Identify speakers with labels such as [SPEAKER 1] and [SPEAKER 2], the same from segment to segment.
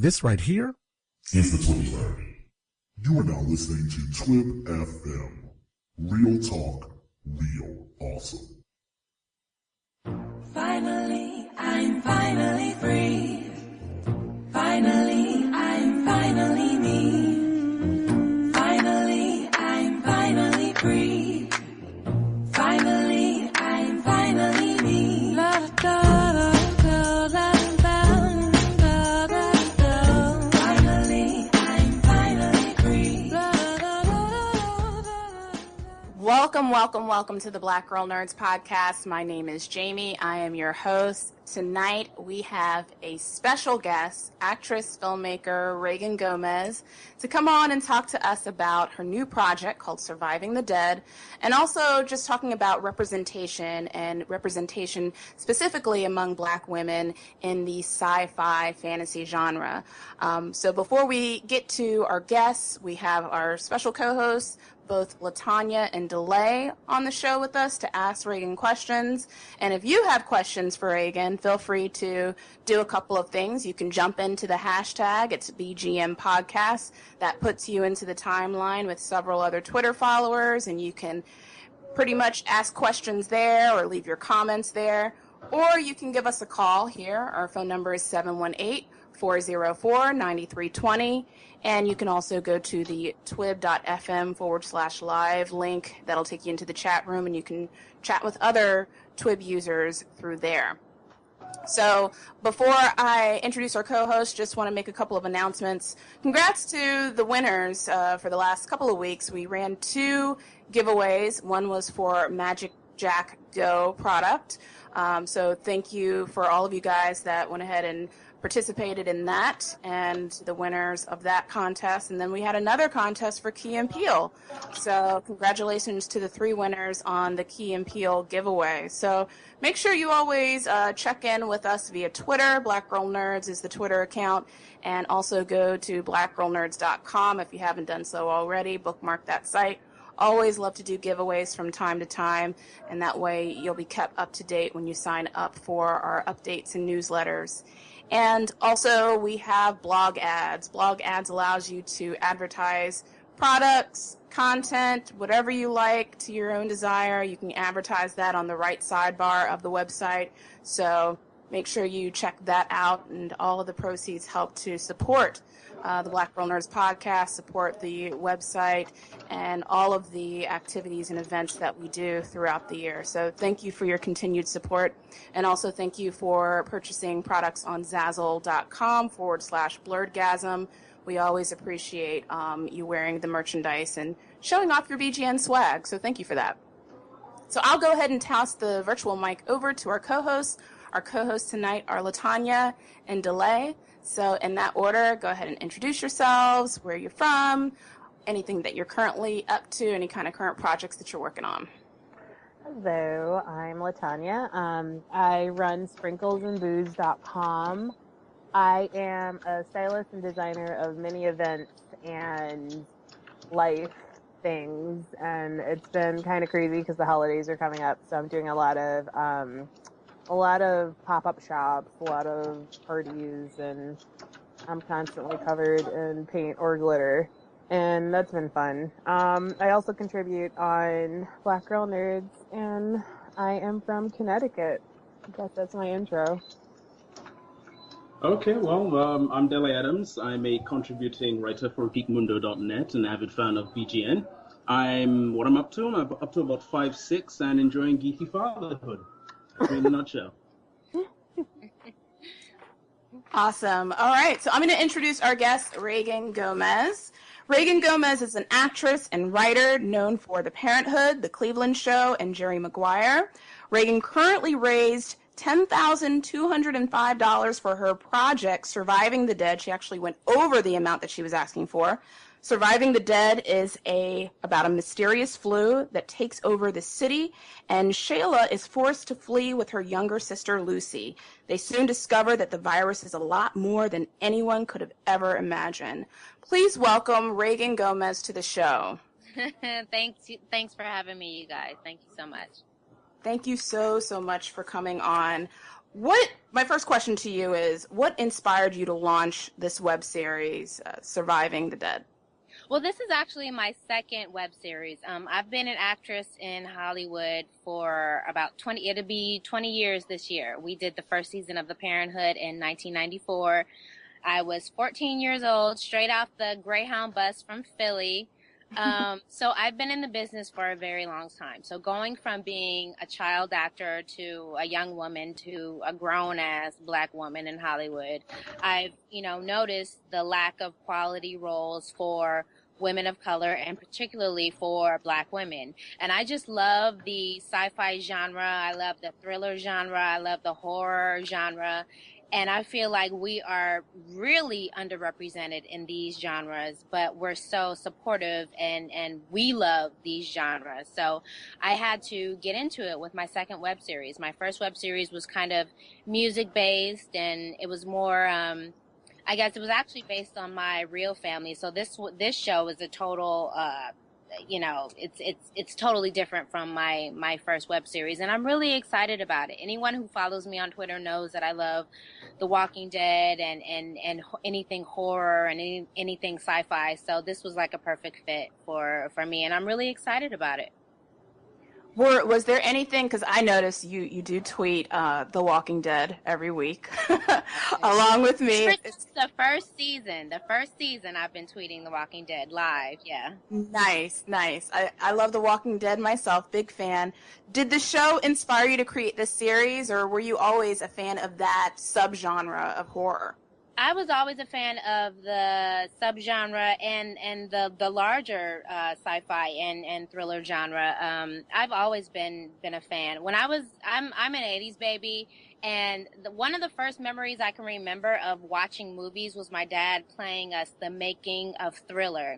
[SPEAKER 1] This right here
[SPEAKER 2] is the Twib Alert. You are now listening to Twib FM. Real talk, real awesome.
[SPEAKER 3] Finally, I'm finally free. Finally, I'm finally me. Finally, I'm finally free. Finally, I'm finally me. La da da da da da da da da. Finally, I'm finally free.
[SPEAKER 4] Welcome to the Black Girl Nerds podcast. My name is Jamie. I am your host. Tonight we have a special guest, actress, filmmaker Reagan Gomez, to come on and talk to us about her new project called Surviving the Dead, and also just talking about representation and representation specifically among Black women in the sci-fi fantasy genre. So before we get to our guests, we have our special co-hosts, both Latanya and Dele, on the show with us to ask Reagan questions. And if you have questions for Reagan, feel free to do a couple of things. You can jump into the hashtag, it's BGN Podcast. That puts you into the timeline with several other Twitter followers, and you can pretty much ask questions there or leave your comments there. Or you can give us a call here. Our phone number is 718-404-9320. And you can also go to the twib.fm/live link. That'll take you into the chat room, and you can chat with other Twib users through there. So before I introduce our co-host, just want to make a couple of announcements. Congrats to the winners for the last couple of weeks. We ran 2 giveaways. One was for Magic Jack Go product. So thank you for all of you guys that went ahead and participated in that, and the winners of that contest. And then we had another contest for Key and Peele. So congratulations to the 3 winners on the Key and Peele giveaway. So make sure you always check in with us via Twitter. Black Girl Nerds is the Twitter account. And also go to blackgirlnerds.com if you haven't done so already. Bookmark that site. Always love to do giveaways from time to time, and that way you'll be kept up to date when you sign up for our updates and newsletters. And also we have blog ads. Blog ads allows you to advertise products, content, whatever you like to your own desire. You can advertise that on the right sidebar of the website. So make sure you check that out, and all of the proceeds help to support the Black Girl Nerds podcast, support the website, and all of the activities and events that we do throughout the year. So thank you for your continued support. And also thank you for purchasing products on Zazzle.com/blurredgasm. We always appreciate you wearing the merchandise and showing off your BGN swag. So thank you for that. So I'll go ahead and toss the virtual mic over to our co-hosts. Our co-hosts tonight are Latanya and Dele. So in that order, go ahead and introduce yourselves, where you're from, anything that you're currently up to, any kind of current projects that you're working on.
[SPEAKER 5] Hello, I'm Latanya. I run sprinklesandbooze.com. I am a stylist and designer of many events and life things, and it's been kind of crazy because the holidays are coming up, so I'm doing a lot of pop-up shops, a lot of parties, and I'm constantly covered in paint or glitter, and that's been fun. I also contribute on Black Girl Nerds, and I am from Connecticut. I guess that's my intro.
[SPEAKER 6] Okay, well, I'm Dele Adams. I'm a contributing writer for geekmundo.net, an avid fan of BGN. I'm up to about 5'6", and enjoying geeky fatherhood. In a nutshell.
[SPEAKER 4] Awesome. All right, so I'm going to introduce our guest, Reagan Gomez. Reagan Gomez is an actress and writer known for The Parenthood, The Cleveland Show, and Jerry Maguire. Reagan currently raised $10,205 for her project, Surviving the Dead. She actually went over the amount that she was asking for. Surviving the Dead is about a mysterious flu that takes over the city, and Shayla is forced to flee with her younger sister, Lucy. They soon discover that the virus is a lot more than anyone could have ever imagined. Please welcome Reagan Gomez to the show.
[SPEAKER 7] Thanks for having me, you guys. Thank you so much.
[SPEAKER 4] Thank you so much for coming on. My first question to you is, what inspired you to launch this web series, Surviving the Dead?
[SPEAKER 7] Well, this is actually my second web series. I've been an actress in Hollywood for about it'll be 20 years this year. We did the first season of The Parenthood in 1994. I was 14 years old, straight off the Greyhound bus from Philly. So I've been in the business for a very long time. So going from being a child actor to a young woman to a grown-ass Black woman in Hollywood, I've, noticed the lack of quality roles for women of color and particularly for Black women. And I just love the sci-fi genre. I love the thriller genre. I love the horror genre. And I feel like we are really underrepresented in these genres, but we're so supportive and we love these genres. So I had to get into it with my second web series. My first web series was kind of music based, and it was more, I guess it was actually based on my real family. So this show is a total, it's totally different from my first web series, and I'm really excited about it. Anyone who follows me on Twitter knows that I love The Walking Dead and anything horror and anything sci-fi. So this was like a perfect fit for me, and I'm really excited about it.
[SPEAKER 4] Was there anything, because I noticed you do tweet The Walking Dead every week along with me.
[SPEAKER 7] It's the first season I've been tweeting The Walking Dead live. Yeah.
[SPEAKER 4] Nice. I love The Walking Dead myself, big fan. Did the show inspire you to create this series, or were you always a fan of that subgenre of horror?
[SPEAKER 7] I was always a fan of the subgenre and the larger sci-fi and thriller genre. I've always been a fan. I'm an 80s baby, and one of the first memories I can remember of watching movies was my dad playing us the making of Thriller,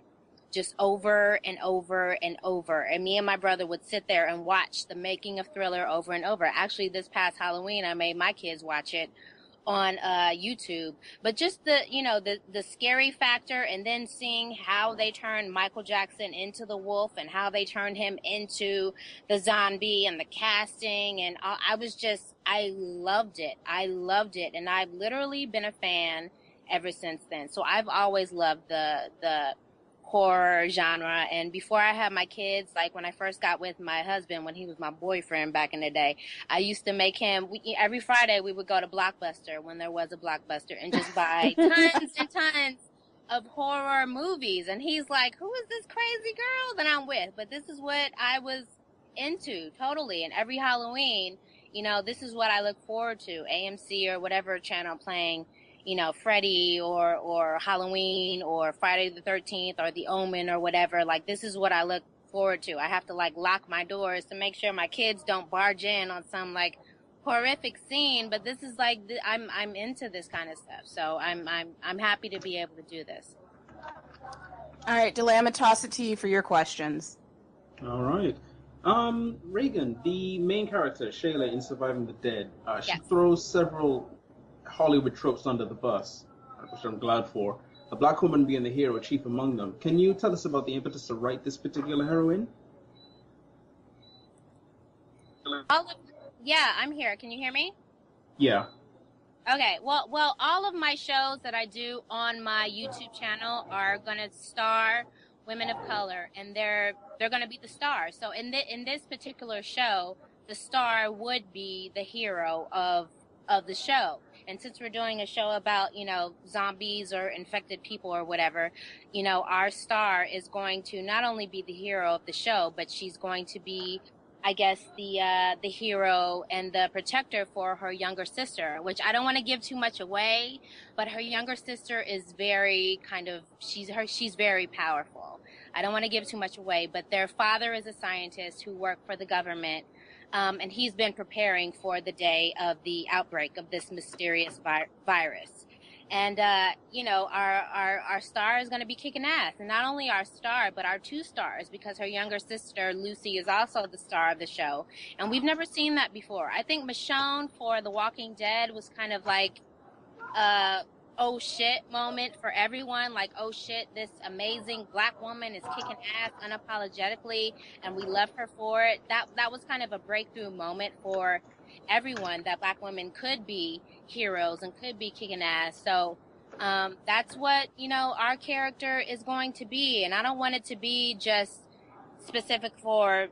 [SPEAKER 7] just over and over and over. And me and my brother would sit there and watch the making of Thriller over and over. Actually, this past Halloween, I made my kids watch it on YouTube. But just the scary factor, and then seeing how they turned Michael Jackson into the wolf and how they turned him into the zombie, and the casting, and I loved it, and I've literally been a fan ever since then. So I've always loved the horror genre. And before I had my kids, like when I first got with my husband, when he was my boyfriend back in the day, I used to make him, every Friday we would go to Blockbuster, when there was a Blockbuster, and just buy tons and tons of horror movies. And he's like, who is this crazy girl that I'm with? But this is what I was into totally. And every Halloween, this is what I look forward to. AMC or whatever channel playing, Freddy or Halloween or Friday the 13th or The Omen or whatever. Like, this is what I look forward to. I have to lock my doors to make sure my kids don't barge in on some horrific scene. But this is I'm into this kind of stuff. So I'm happy to be able to do this.
[SPEAKER 4] All right, Dele, I'm gonna toss it to you for your questions.
[SPEAKER 6] All right. Reagan, the main character, Shayla, in Surviving the Dead, she throws several Hollywood tropes under the bus, which I'm glad for. A Black woman being the hero, chief among them. Can you tell us about the impetus to write this particular heroine?
[SPEAKER 7] Yeah, I'm here. Can you hear me?
[SPEAKER 6] Yeah.
[SPEAKER 7] Okay. Well, all of my shows that I do on my YouTube channel are going to star women of color, and they're going to be the stars. So in this particular show, the star would be the hero of the show. And since we're doing a show about, zombies or infected people or whatever, our star is going to not only be the hero of the show, but she's going to be, I guess, the hero and the protector for her younger sister, which I don't want to give too much away, but her younger sister is very she's very powerful. I don't want to give too much away, but their father is a scientist who worked for the government. And he's been preparing for the day of the outbreak of this mysterious virus. And, our star is going to be kicking ass. And not only our star, but our two stars, because her younger sister, Lucy, is also the star of the show. And we've never seen that before. I think Michonne for The Walking Dead was kind of like, oh shit moment for everyone. Like, oh shit, this amazing Black woman is kicking ass unapologetically, and we love her for it. That was kind of a breakthrough moment for everyone that Black women could be heroes and could be kicking ass. So that's what, you know, our character is going to be. And I don't want it to be just specific for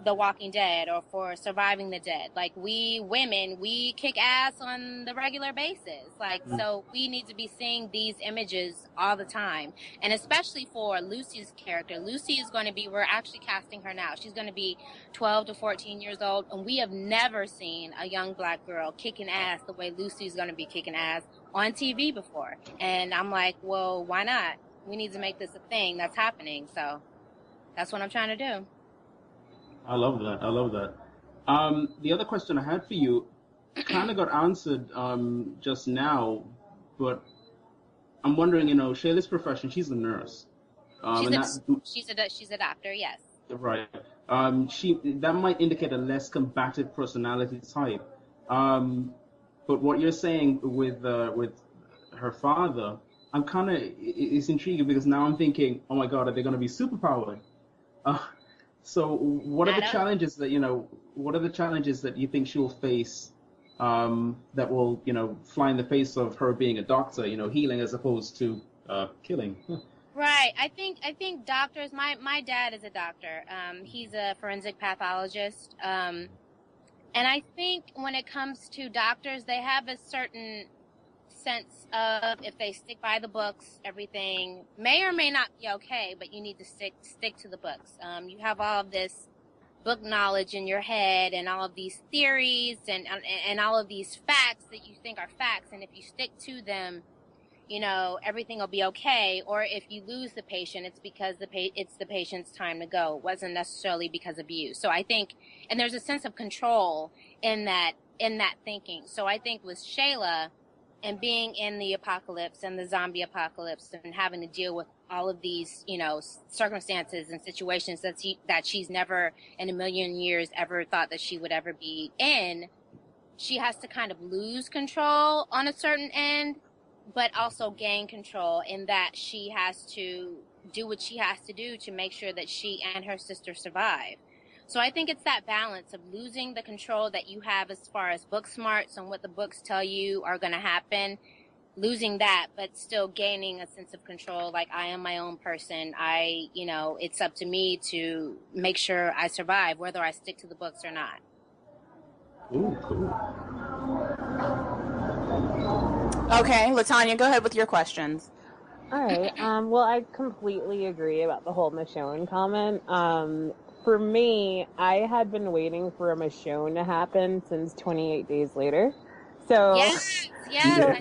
[SPEAKER 7] The Walking Dead or for Surviving the Dead. Like, we women, we kick ass on the regular basis. Like, so we need to be seeing these images all the time. And especially for Lucy's character. Lucy is going to be, we're actually casting her now. She's going to be 12 to 14 years old. And we have never seen a young Black girl kicking ass the way Lucy's going to be kicking ass on TV before. And I'm like, well, why not? We need to make this a thing that's happening. So that's what I'm trying to do.
[SPEAKER 6] I love that. I love that. The other question I had for you kind of got answered just now, but I'm wondering, you know, Shayla's profession, she's a nurse.
[SPEAKER 7] She's a doctor, yes.
[SPEAKER 6] Right. That might indicate a less combative personality type. But what you're saying with her father, I'm kind of, it's intriguing because now I'm thinking, oh my God, are they going to be superpowered? So what are the challenges that, you know, what are the challenges that you think she'll face that will, you know, fly in the face of her being a doctor, you know, healing as opposed to killing?
[SPEAKER 7] Right. I think doctors, my dad is a doctor. He's a forensic pathologist. And I think when it comes to doctors, they have a certain sense of, if they stick by the books, everything may or may not be okay, but you need to stick to the books. You have all of this book knowledge in your head and all of these theories and all of these facts that you think are facts, and if you stick to them, you know, everything will be okay. Or if you lose the patient, it's because it's the patient's time to go. It wasn't necessarily because of you. So I think, and there's a sense of control in that thinking. So I think with Shayla, and being in the apocalypse and the zombie apocalypse and having to deal with all of these, you know, circumstances and situations that she's never in a million years ever thought that she would ever be in, she has to kind of lose control on a certain end, but also gain control in that she has to do what she has to do to make sure that she and her sister survive. So I think it's that balance of losing the control that you have as far as book smarts and what the books tell you are going to happen, losing that, but still gaining a sense of control. Like, I am my own person. You know, it's up to me to make sure I survive, whether I stick to the books or not.
[SPEAKER 6] Ooh, cool.
[SPEAKER 4] Okay, Latanya, go ahead with your questions.
[SPEAKER 5] All right. Well, I completely agree about the whole Michonne comment. For me, I had been waiting for a Michonne to happen since 28 Days Later. So
[SPEAKER 7] yes, I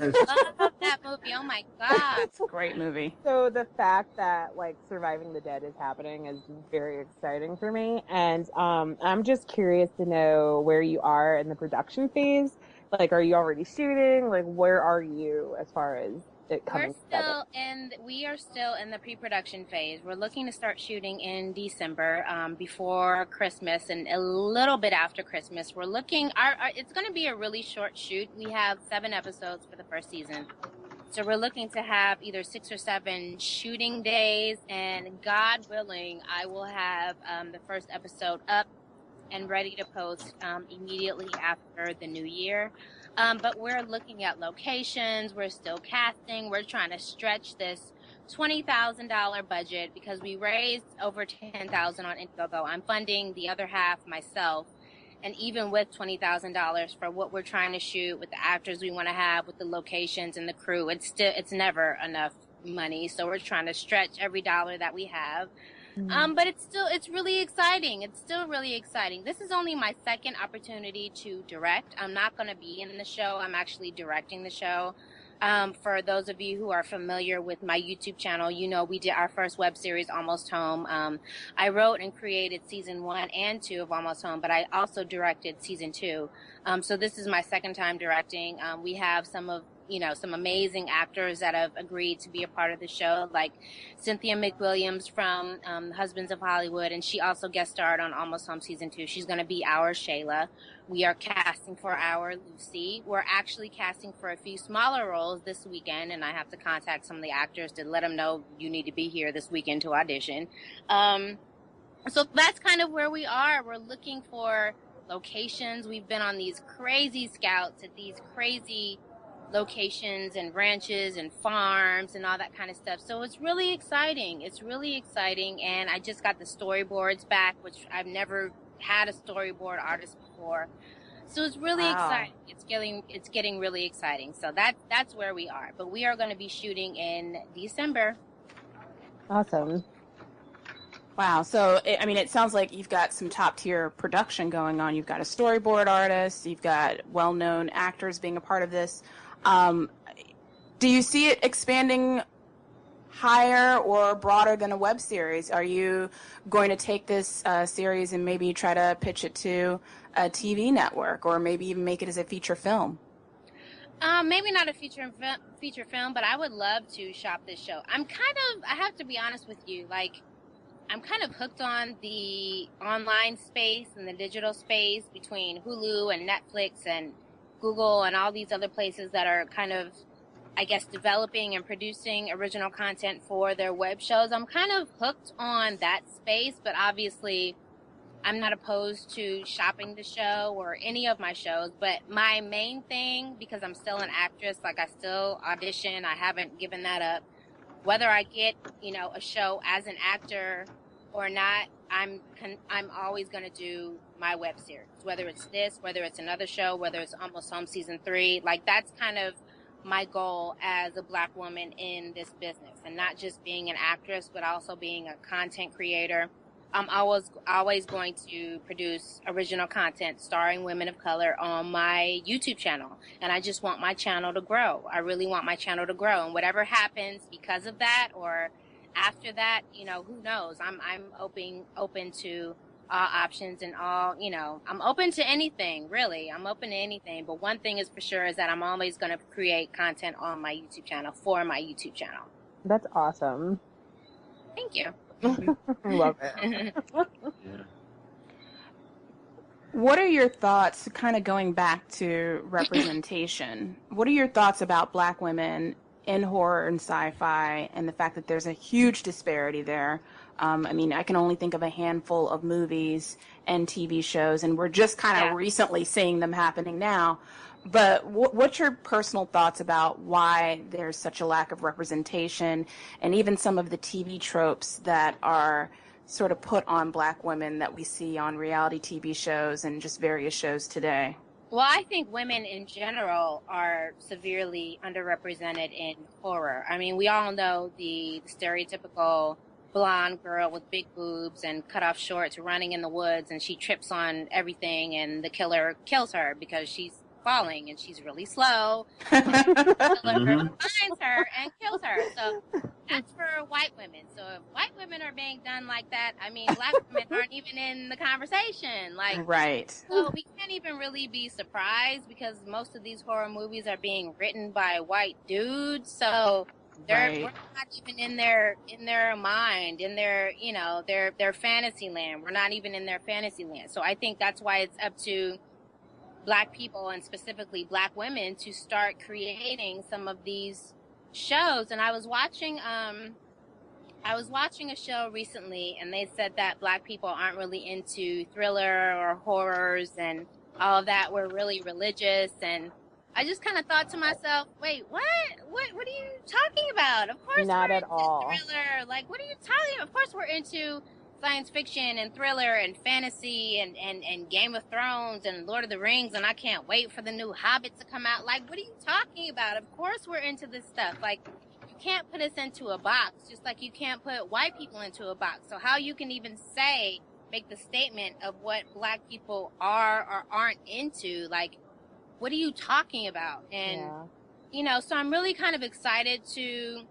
[SPEAKER 7] love that movie. Oh my God.
[SPEAKER 4] It's a great movie.
[SPEAKER 5] So the fact that, like, Surviving the Dead is happening is very exciting for me. And I'm just curious to know where you are in the production phase. Like, are you already shooting? Like, where are you as far as it coming together?
[SPEAKER 7] We are still in the pre-production phase. We're looking to start shooting in December, before Christmas and a little bit after Christmas. We're looking, it's going to be a really short shoot. We have 7 episodes for the first season. So we're looking to have either 6 or 7 shooting days, and God willing, I will have the first episode up and ready to post immediately after the new year. But we're looking at locations. We're still casting. We're trying to stretch this $20,000 budget because we raised over $10,000 on Indiegogo. I'm funding the other half myself. And even with $20,000 for what we're trying to shoot, with the actors we want to have, with the locations and the crew, it's never enough money. So we're trying to stretch every dollar that we have. But it's really exciting. It's still really exciting. This is only my second opportunity to direct. I'm not going to be in the show. I'm actually directing the show. For those of you who are familiar with my YouTube channel, you know we did our first web series, Almost Home. I wrote and created season 1 and 2 of Almost Home, but I also directed season 2. So this is my second time directing. We have some amazing actors that have agreed to be a part of the show, like Cynthia McWilliams from Husbands of Hollywood, and she also guest starred on Almost Home season 2. She's going to be our Shayla. We are casting for our Lucy. We're actually casting for a few smaller roles this weekend, and I have to contact some of the actors to let them know you need to be here this weekend to audition. So that's kind of where we are. We're looking for locations. We've been on these crazy scouts at these crazy locations and ranches and farms and all that kind of stuff. So it's really exciting. It's really exciting. And I just got the storyboards back, which I've never had a storyboard artist before. So it's really exciting. It's getting really exciting. So that's where we are. But we are going to be shooting in December.
[SPEAKER 5] Awesome.
[SPEAKER 4] Wow. So, it sounds like you've got some top-tier production going on. You've got a storyboard artist. You've got well-known actors being a part of this. Do you see it expanding higher or broader than a web series? Are you going to take this series and maybe try to pitch it to a TV network, or maybe even make it as a feature film?
[SPEAKER 7] Maybe not a feature film, but I would love to shop this show. I have to be honest with you, like, I'm kind of hooked on the online space and the digital space between Hulu and Netflix and Google and all these other places that are kind of, I guess, developing and producing original content for their web shows. I'm kind of hooked on that space, but obviously I'm not opposed to shopping the show or any of my shows. But my main thing, because I'm still an actress, like, I still audition, I haven't given that up. Whether I get, a show as an actor or not, I'm always going to do my web series. Whether it's this, whether it's another show, whether it's Almost Home Season 3, like, that's kind of my goal as a Black woman in this business, and not just being an actress, but also being a content creator. I'm always going to produce original content starring women of color on my YouTube channel. And I just want my channel to grow. I really want my channel to grow. And whatever happens because of that or after that, who knows? I'm open to all options and all, I'm open to anything, really. I'm open to anything. But one thing is for sure is that I'm always going to create content on my YouTube channel for my YouTube channel.
[SPEAKER 5] That's awesome.
[SPEAKER 7] Thank you.
[SPEAKER 5] Love it.
[SPEAKER 6] Yeah.
[SPEAKER 4] What are your thoughts, kind of going back to representation, what are your thoughts about Black women in horror and sci-fi and the fact that there's a huge disparity there? I can only think of a handful of movies and TV shows, and we're just kind of recently seeing them happening now. But what's your personal thoughts about why there's such a lack of representation, and even some of the TV tropes that are sort of put on Black women that we see on reality TV shows and just various shows today?
[SPEAKER 7] Well, I think women in general are severely underrepresented in horror. We all know the stereotypical blonde girl with big boobs and cut off shorts running in the woods, and she trips on everything and the killer kills her because she's falling and she's really slow. The killer finds her and kills her. So that's for white women. So if white women are being done like that, Black women aren't even in the conversation.
[SPEAKER 4] Right.
[SPEAKER 7] So we can't even really be surprised because most of these horror movies are being written by white dudes. So we're not even in their mind, in their, their fantasy land. We're not even in their fantasy land. So I think that's why it's up to Black people, and specifically Black women, to start creating some of these shows. And I was watching a show recently, and they said that Black people aren't really into thriller or horrors and all of that. We're really religious. And I just kind of thought to myself, wait, what are you talking about? Of course
[SPEAKER 5] not
[SPEAKER 7] we're
[SPEAKER 5] at
[SPEAKER 7] into
[SPEAKER 5] all.
[SPEAKER 7] Thriller. Like, what are you talking about? Of course we're into science fiction and thriller and fantasy and Game of Thrones and Lord of the Rings, and I can't wait for the new Hobbit to come out. Like, what are you talking about? Of course we're into this stuff. Like, you can't put us into a box, just like you can't put white people into a box. So how you can even make the statement of what Black people are or aren't into, like, what are you talking about? And, so I'm really kind of excited to,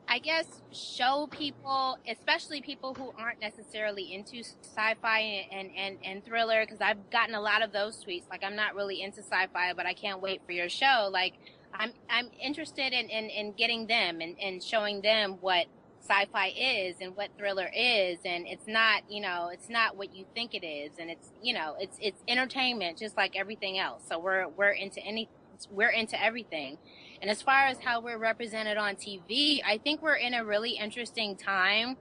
[SPEAKER 7] I guess, show people, especially people who aren't necessarily into sci-fi and thriller, because I've gotten a lot of those tweets. Like, I'm not really into sci-fi, but I can't wait for your show. Like, I'm interested in getting them and showing them what sci-fi is and what thriller is, and it's not, it's not what you think it is, and it's, it's entertainment just like everything else. So we're into everything. And as far as how we're represented on TV, I think we're in a really interesting time.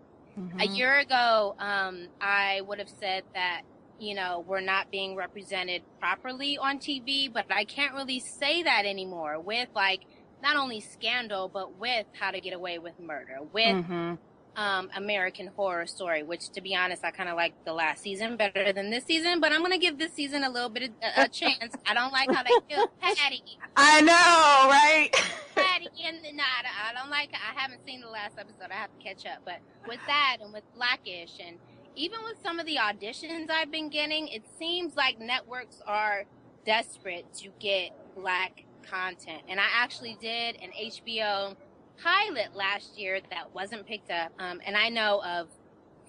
[SPEAKER 7] A year ago, I would have said that we're not being represented properly on TV, but I can't really say that anymore with like not only Scandal, but with How to Get Away with Murder, with American Horror Story, which to be honest, I kind of like the last season better than this season, but I'm going to give this season a little bit of a chance. I don't like how they killed Patty.
[SPEAKER 4] I know, right?
[SPEAKER 7] Patty, and no, I don't like it. I haven't seen the last episode. I have to catch up. But with that and with Blackish and even with some of the auditions I've been getting, it seems like networks are desperate to get Black content. And I actually did an HBO pilot last year that wasn't picked up. And I know of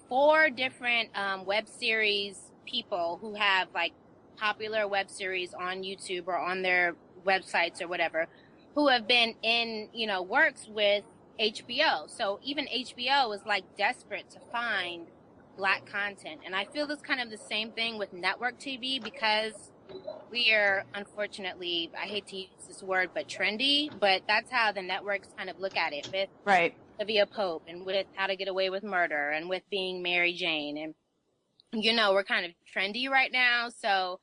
[SPEAKER 7] 4 different web series people who have like popular web series on YouTube or on their websites or whatever, who have been in, works with HBO. So even HBO is like desperate to find Black content. And I feel it's kind of the same thing with network TV because we are, unfortunately, I hate to use this word, but trendy, but that's how the networks kind of look at it with Olivia Pope and with How to Get Away with Murder and with being Mary Jane. And, we're kind of trendy right now. So,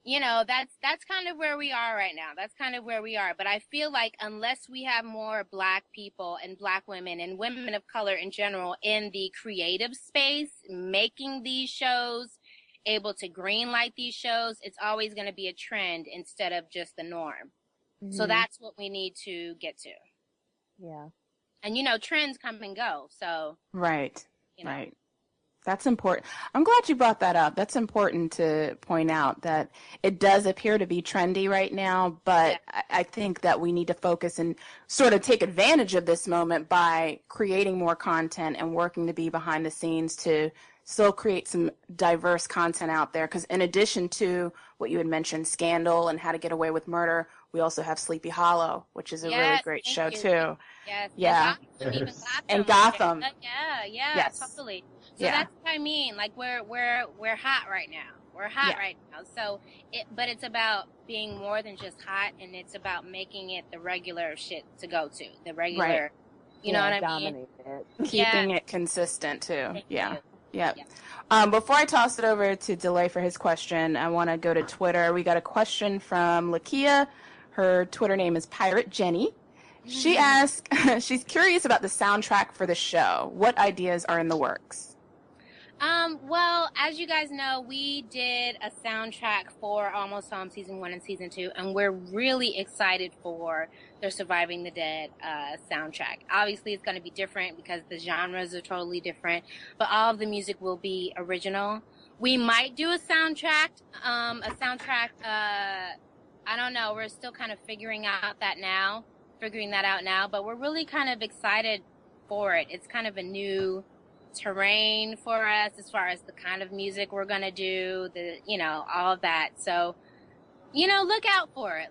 [SPEAKER 7] that's kind of where we are right now. That's kind of where we are. But I feel like unless we have more Black people and Black women and women of color in general in the creative space, making these shows, able to greenlight these shows, it's always going to be a trend instead of just the norm. So that's what we need to get to.
[SPEAKER 5] Yeah.
[SPEAKER 7] And, trends come and go. So.
[SPEAKER 4] Right. Right. That's important. I'm glad you brought that up. That's important to point out that it does appear to be trendy right now, but I think that we need to focus and sort of take advantage of this moment by creating more content and working to be behind the scenes to still create some diverse content out there. Because in addition to what you had mentioned, Scandal and How to Get Away with Murder, we also have Sleepy Hollow, which is a really great show too.
[SPEAKER 7] Yes.
[SPEAKER 4] Yeah.
[SPEAKER 7] And
[SPEAKER 4] Gotham.
[SPEAKER 7] Yeah, totally. So that's what I mean. Like we're hot right now. We're hot right now. So but it's about being more than just hot, and it's about making it the regular shit to go to. The regular, you know what I mean?
[SPEAKER 4] Keeping it consistent too. Yeah. Before I toss it over to Dele for his question, I want to go to Twitter. We got a question from Lakia. Her Twitter name is Pirate Jenny. She asked, she's curious about the soundtrack for the show. What ideas are in the works?
[SPEAKER 7] Well, as you guys know, we did a soundtrack for Almost Home Season 1 and Season 2, and we're really excited for the Surviving the Dead soundtrack. Obviously, it's going to be different because the genres are totally different, but all of the music will be original. We might do a soundtrack, I don't know, we're still kind of figuring that out now, but we're really kind of excited for it. It's kind of a new terrain for us as far as the kind of music we're going to do, all of that. So, look out for it.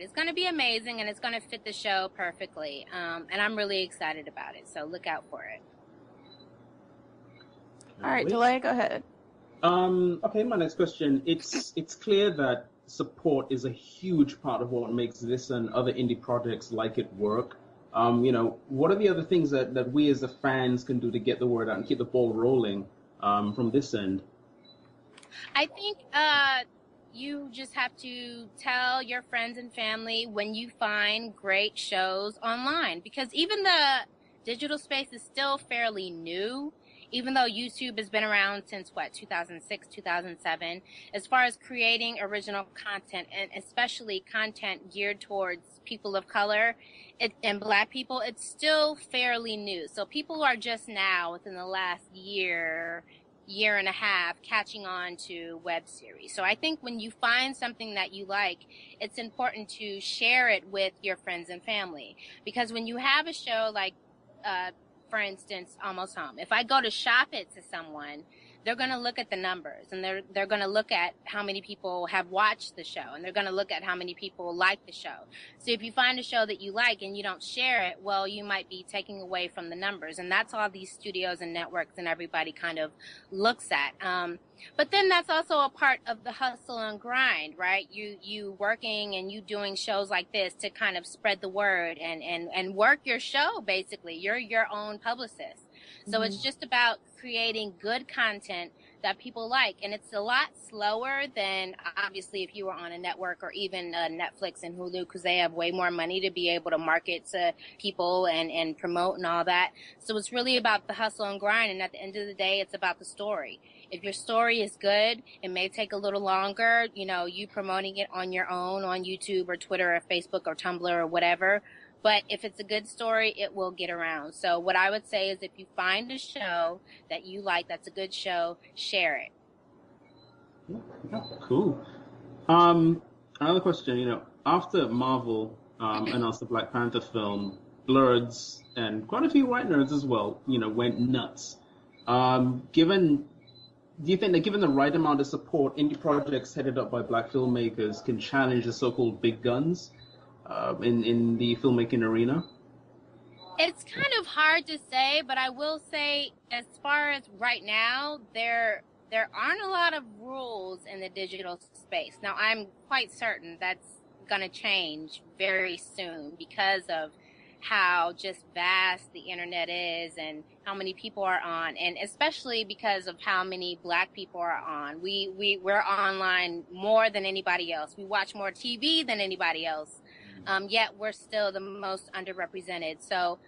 [SPEAKER 7] It's going to be amazing, and it's going to fit the show perfectly. And I'm really excited about it. So look out for it.
[SPEAKER 4] All right, Dele, go ahead.
[SPEAKER 6] Okay, my next question. It's clear that support is a huge part of what makes this and other indie projects like it work. What are the other things that we as the fans can do to get the word out and keep the ball rolling from this end?
[SPEAKER 7] I think you just have to tell your friends and family when you find great shows online, because even the digital space is still fairly new. Even though YouTube has been around since 2006, 2007, as far as creating original content, and especially content geared towards people of color and Black people, it's still fairly new. So people are just now, within the last year and a half, catching on to web series. So I think when you find something that you like, it's important to share it with your friends and family. Because when you have a show like, for instance, Almost Home, if I go to shop it to someone, they're going to look at the numbers, and they're going to look at how many people have watched the show, and they're going to look at how many people like the show. So if you find a show that you like and you don't share it, well, you might be taking away from the numbers, and that's all these studios and networks and everybody kind of looks at. But then that's also a part of the hustle and grind, right? You working and you doing shows like this to kind of spread the word and work your show, basically. You're your own publicist. So it's just about creating good content that people like. And it's a lot slower than, obviously, if you were on a network or even Netflix and Hulu, because they have way more money to be able to market to people and promote and all that. So it's really about the hustle and grind. And at the end of the day, it's about the story. If your story is good, it may take a little longer, you know, you promoting it on your own on YouTube or Twitter or Facebook or Tumblr or whatever. But if it's a good story, it will get around. So what I would say is if you find a show that you like, that's a good show, share it.
[SPEAKER 6] Yeah, cool. Another question, you know, after Marvel announced the Black Panther film, blurs and quite a few white nerds as well, you know, went nuts. Do you think that given the right amount of support, indie projects headed up by Black filmmakers can challenge the so-called big guns in the filmmaking arena?
[SPEAKER 7] It's kind of hard to say, but I will say, as far as right now, there aren't a lot of rules in the digital space. Now, I'm quite certain that's going to change very soon because of how just vast the internet is and how many people are on, and especially because of how many Black people are on. We're online more than anybody else. We watch more TV than anybody else. Yet we're still the most underrepresented. So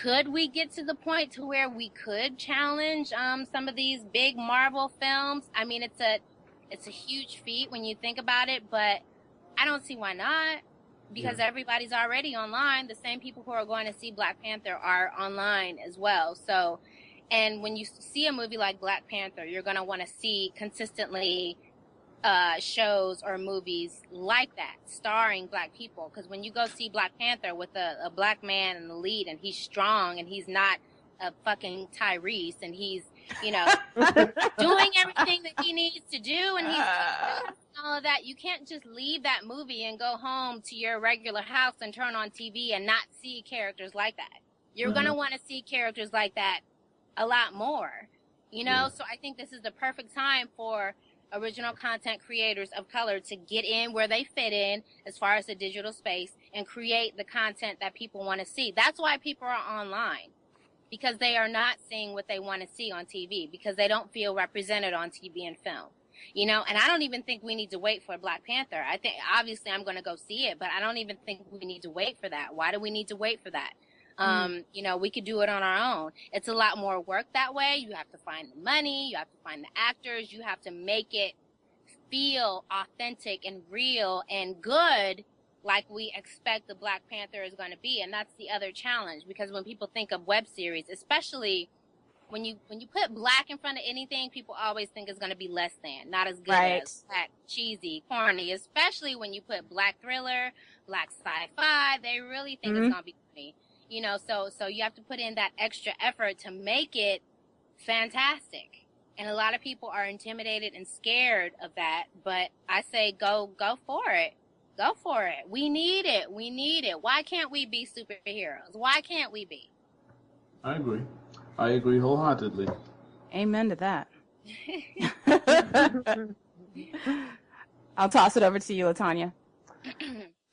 [SPEAKER 7] could we get to the point to where we could challenge some of these big Marvel films? I mean, it's a huge feat when you think about it, but I don't see why not, because everybody's already online. The same people who are going to see Black Panther are online as well. So, and when you see a movie like Black Panther, you're going to want to see consistently shows or movies like that starring Black people, because when you go see Black Panther with a Black man in the lead and he's strong and he's not a fucking Tyrese and he's, you know, doing everything that he needs to do and he's all of that, you can't just leave that movie and go home to your regular house and turn on TV and not see characters like that. You're going to want to see characters like that a lot more, you know? So I think this is the perfect time for original content creators of color to get in where they fit in as far as the digital space and create the content that people want to see. That's why people are online, because they are not seeing what they want to see on TV, because they don't feel represented on TV and film, you know. And I don't even think we need to wait for Black Panther. I think obviously I'm going to go see it, but I don't even think we need to wait for that. Why do we need to wait for that? You know, we could do it on our own. It's a lot more work that way. You have to find the money. You have to find the actors. You have to make it feel authentic and real and good, like we expect the Black Panther is going to be. And that's the other challenge, because when people think of web series, especially when you put Black in front of anything, people always think it's going to be less than, not as good as Black, cheesy, corny, especially when you put Black thriller, Black sci-fi, they really think it's going to be funny. You know, so you have to put in that extra effort to make it fantastic. And a lot of people are intimidated and scared of that. But I say go for it. Go for it. We need it. We need it. Why can't we be superheroes? Why can't we be?
[SPEAKER 6] I agree wholeheartedly.
[SPEAKER 4] Amen to that. I'll toss it over to you, Latanya.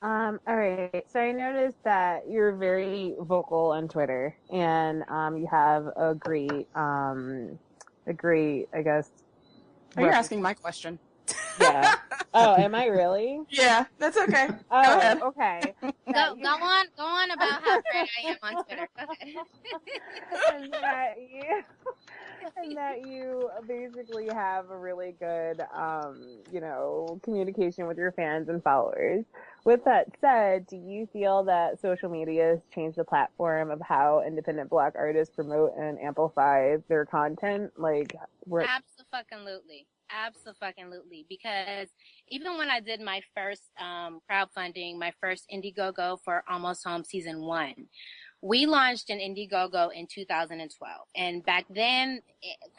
[SPEAKER 5] All right. So I noticed that you're very vocal on Twitter, and you have a great, I guess.
[SPEAKER 4] You're asking my question.
[SPEAKER 5] Yeah. Oh, am I really?
[SPEAKER 4] Yeah, that's okay.
[SPEAKER 5] Oh,
[SPEAKER 4] go ahead.
[SPEAKER 5] Okay.
[SPEAKER 7] Go on about how great I am on Twitter. Go ahead.
[SPEAKER 5] and that you basically have a really good, communication with your fans and followers. With that said, do you feel that social media has changed the platform of how independent Black artists promote and amplify their content?
[SPEAKER 7] Absolutely. Absolutely. Because even when I did my first crowdfunding, my first Indiegogo for Almost Home Season 1, we launched an Indiegogo in 2012. And back then,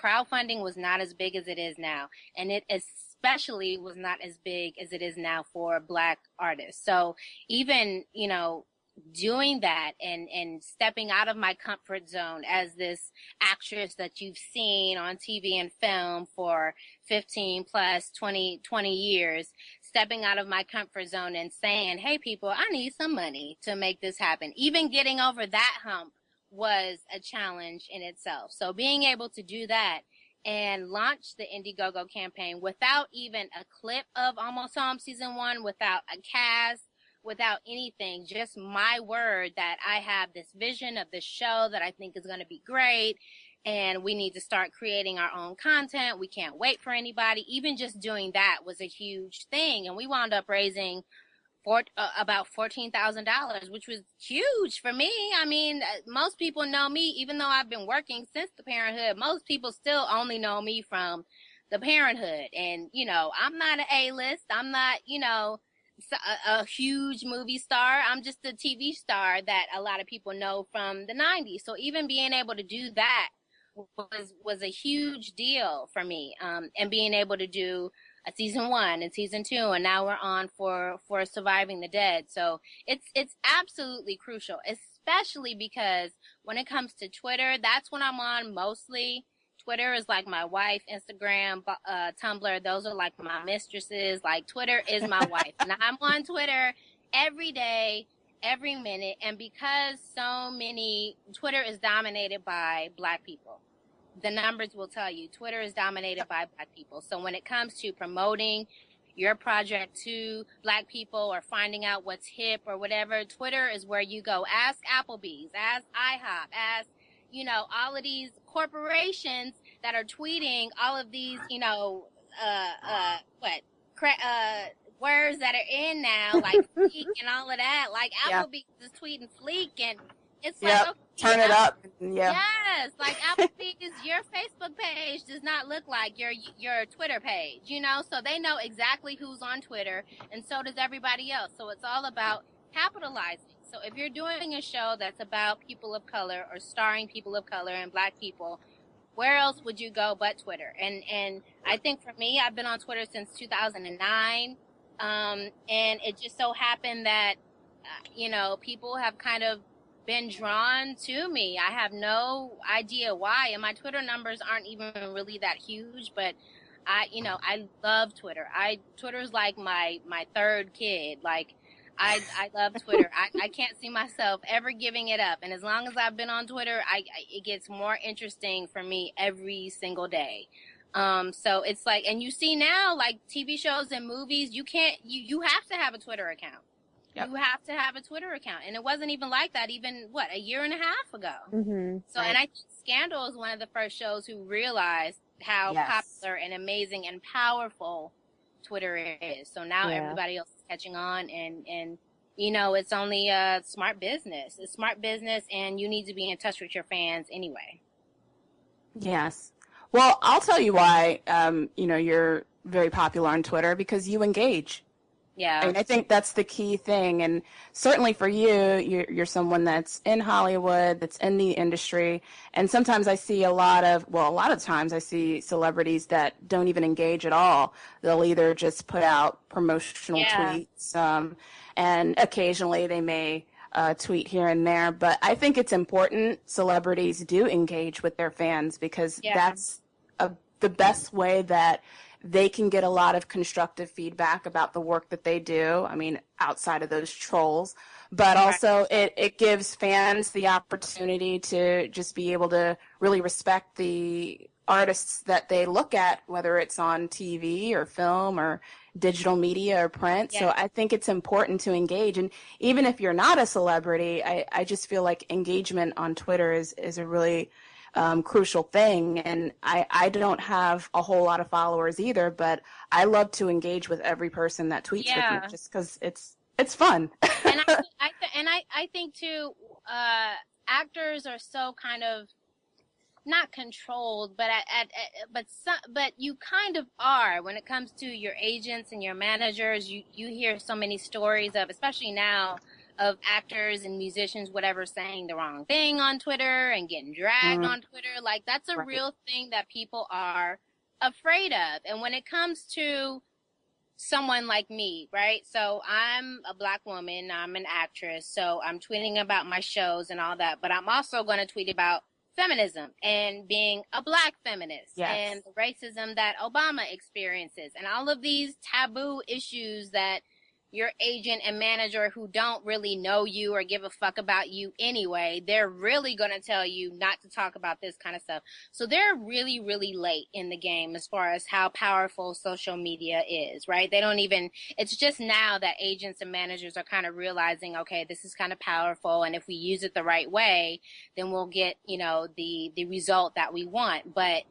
[SPEAKER 7] crowdfunding was not as big as it is now. And it especially was not as big as it is now for Black artists. So even, doing that and stepping out of my comfort zone as this actress that you've seen on TV and film for 15 plus 20 years, stepping out of my comfort zone and saying, hey people, I need some money to make this happen. Even getting over that hump was a challenge in itself. So being able to do that and launched the Indiegogo campaign without even a clip of Almost Home season 1, without a cast, without anything, just my word that I have this vision of this show that I think is going to be great, and we need to start creating our own content. We can't wait for anybody. Even just doing that was a huge thing, and we wound up raising about $14,000, which was huge for me. I mean, most people know me, even though I've been working since the Parenthood. Most people still only know me from the Parenthood, and I'm not an A-list. I'm not, a huge movie star. I'm just a TV star that a lot of people know from the 90s. So even being able to do that was a huge deal for me. And being able to do a season 1 and season 2, and now we're on for Surviving the Dead. So it's absolutely crucial, especially because when it comes to Twitter, that's when I'm on mostly. Twitter is like my wife. Instagram, Tumblr, those are like my mistresses. Like, Twitter is my wife. And I'm on Twitter every day, every minute. And because Twitter is dominated by Black people. The numbers will tell you Twitter is dominated by Black people. So when it comes to promoting your project to Black people or finding out what's hip or whatever, Twitter is where you go. Ask Applebee's, ask IHOP, ask, all of these corporations that are tweeting all of these, words that are in now, like fleek and all of that. Like, Applebee's is tweeting fleek, and it's like, okay,
[SPEAKER 4] turn it up.
[SPEAKER 7] Yeah. Yes, like Applebee's, your Facebook page does not look like your Twitter page, so they know exactly who's on Twitter, and so does everybody else. So it's all about capitalizing. So if you're doing a show that's about people of color or starring people of color and Black people, where else would you go but Twitter? And I think for me, I've been on Twitter since 2009. And it just so happened that, people have kind of been drawn to me. I have no idea why. And my Twitter numbers aren't even really that huge, but I love Twitter. Twitter's like my third kid. Like, I love Twitter. I can't see myself ever giving it up. And as long as I've been on Twitter, it gets more interesting for me every single day. So it's like, and you see now, like TV shows and movies, you have to have a Twitter account. Yep. You have to have a Twitter account. And it wasn't even like that even, a year and a half ago. Mm-hmm. So, right. And I think Scandal is one of the first shows who realized how popular and amazing and powerful Twitter is. So now everybody else is catching on, and it's only a smart business. It's smart business, and you need to be in touch with your fans anyway.
[SPEAKER 4] Yes. Well, I'll tell you why, you're very popular on Twitter, because you engage.
[SPEAKER 7] Yeah.
[SPEAKER 4] I think that's the key thing. And certainly for you're someone that's in Hollywood, that's in the industry. And sometimes I see a lot of times I see celebrities that don't even engage at all. They'll either just put out promotional tweets, and occasionally they may tweet here and there. But I think it's important celebrities do engage with their fans, because that's the best way that they can get a lot of constructive feedback about the work that they do. I mean, outside of those trolls, but also it gives fans the opportunity to just be able to really respect the artists that they look at, whether it's on TV or film or digital media or print. Yeah. So I think it's important to engage. And even if you're not a celebrity, I just feel like engagement on Twitter is a really crucial thing. And I don't have a whole lot of followers either, but I love to engage with every person that tweets with me, just because it's fun.
[SPEAKER 7] And I think too, actors are so kind of not controlled, but you kind of are when it comes to your agents and your managers. You hear so many stories of, especially now, of actors and musicians, whatever, saying the wrong thing on Twitter and getting dragged on Twitter. Like, that's a real thing that people are afraid of. And when it comes to someone like me, right? So I'm a Black woman, I'm an actress, so I'm tweeting about my shows and all that, but I'm also going to tweet about feminism and being a Black feminist and the racism that Obama experiences and all of these taboo issues that your agent and manager who don't really know you or give a fuck about you anyway, they're really going to tell you not to talk about this kind of stuff. So they're really, really late in the game as far as how powerful social media is, right? They don't even, it's just now that agents and managers are kind of realizing, okay, this is kind of powerful. And if we use it the right way, then we'll get, you know, the result that we want. But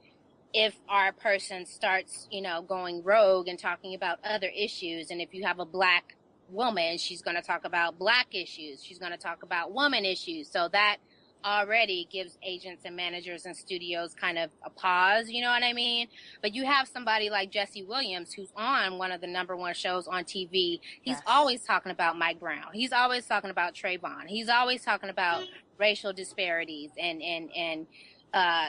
[SPEAKER 7] if our person starts, you know, going rogue and talking about other issues, and if you have a black woman, she's going to talk about black issues. She's going to talk about woman issues. So that already gives agents and managers and studios kind of a pause, you know what I mean? But you have somebody like Jesse Williams, who's on one of the #1 shows on TV. He's always talking about Mike Brown. He's always talking about Trayvon. He's always talking about racial disparities and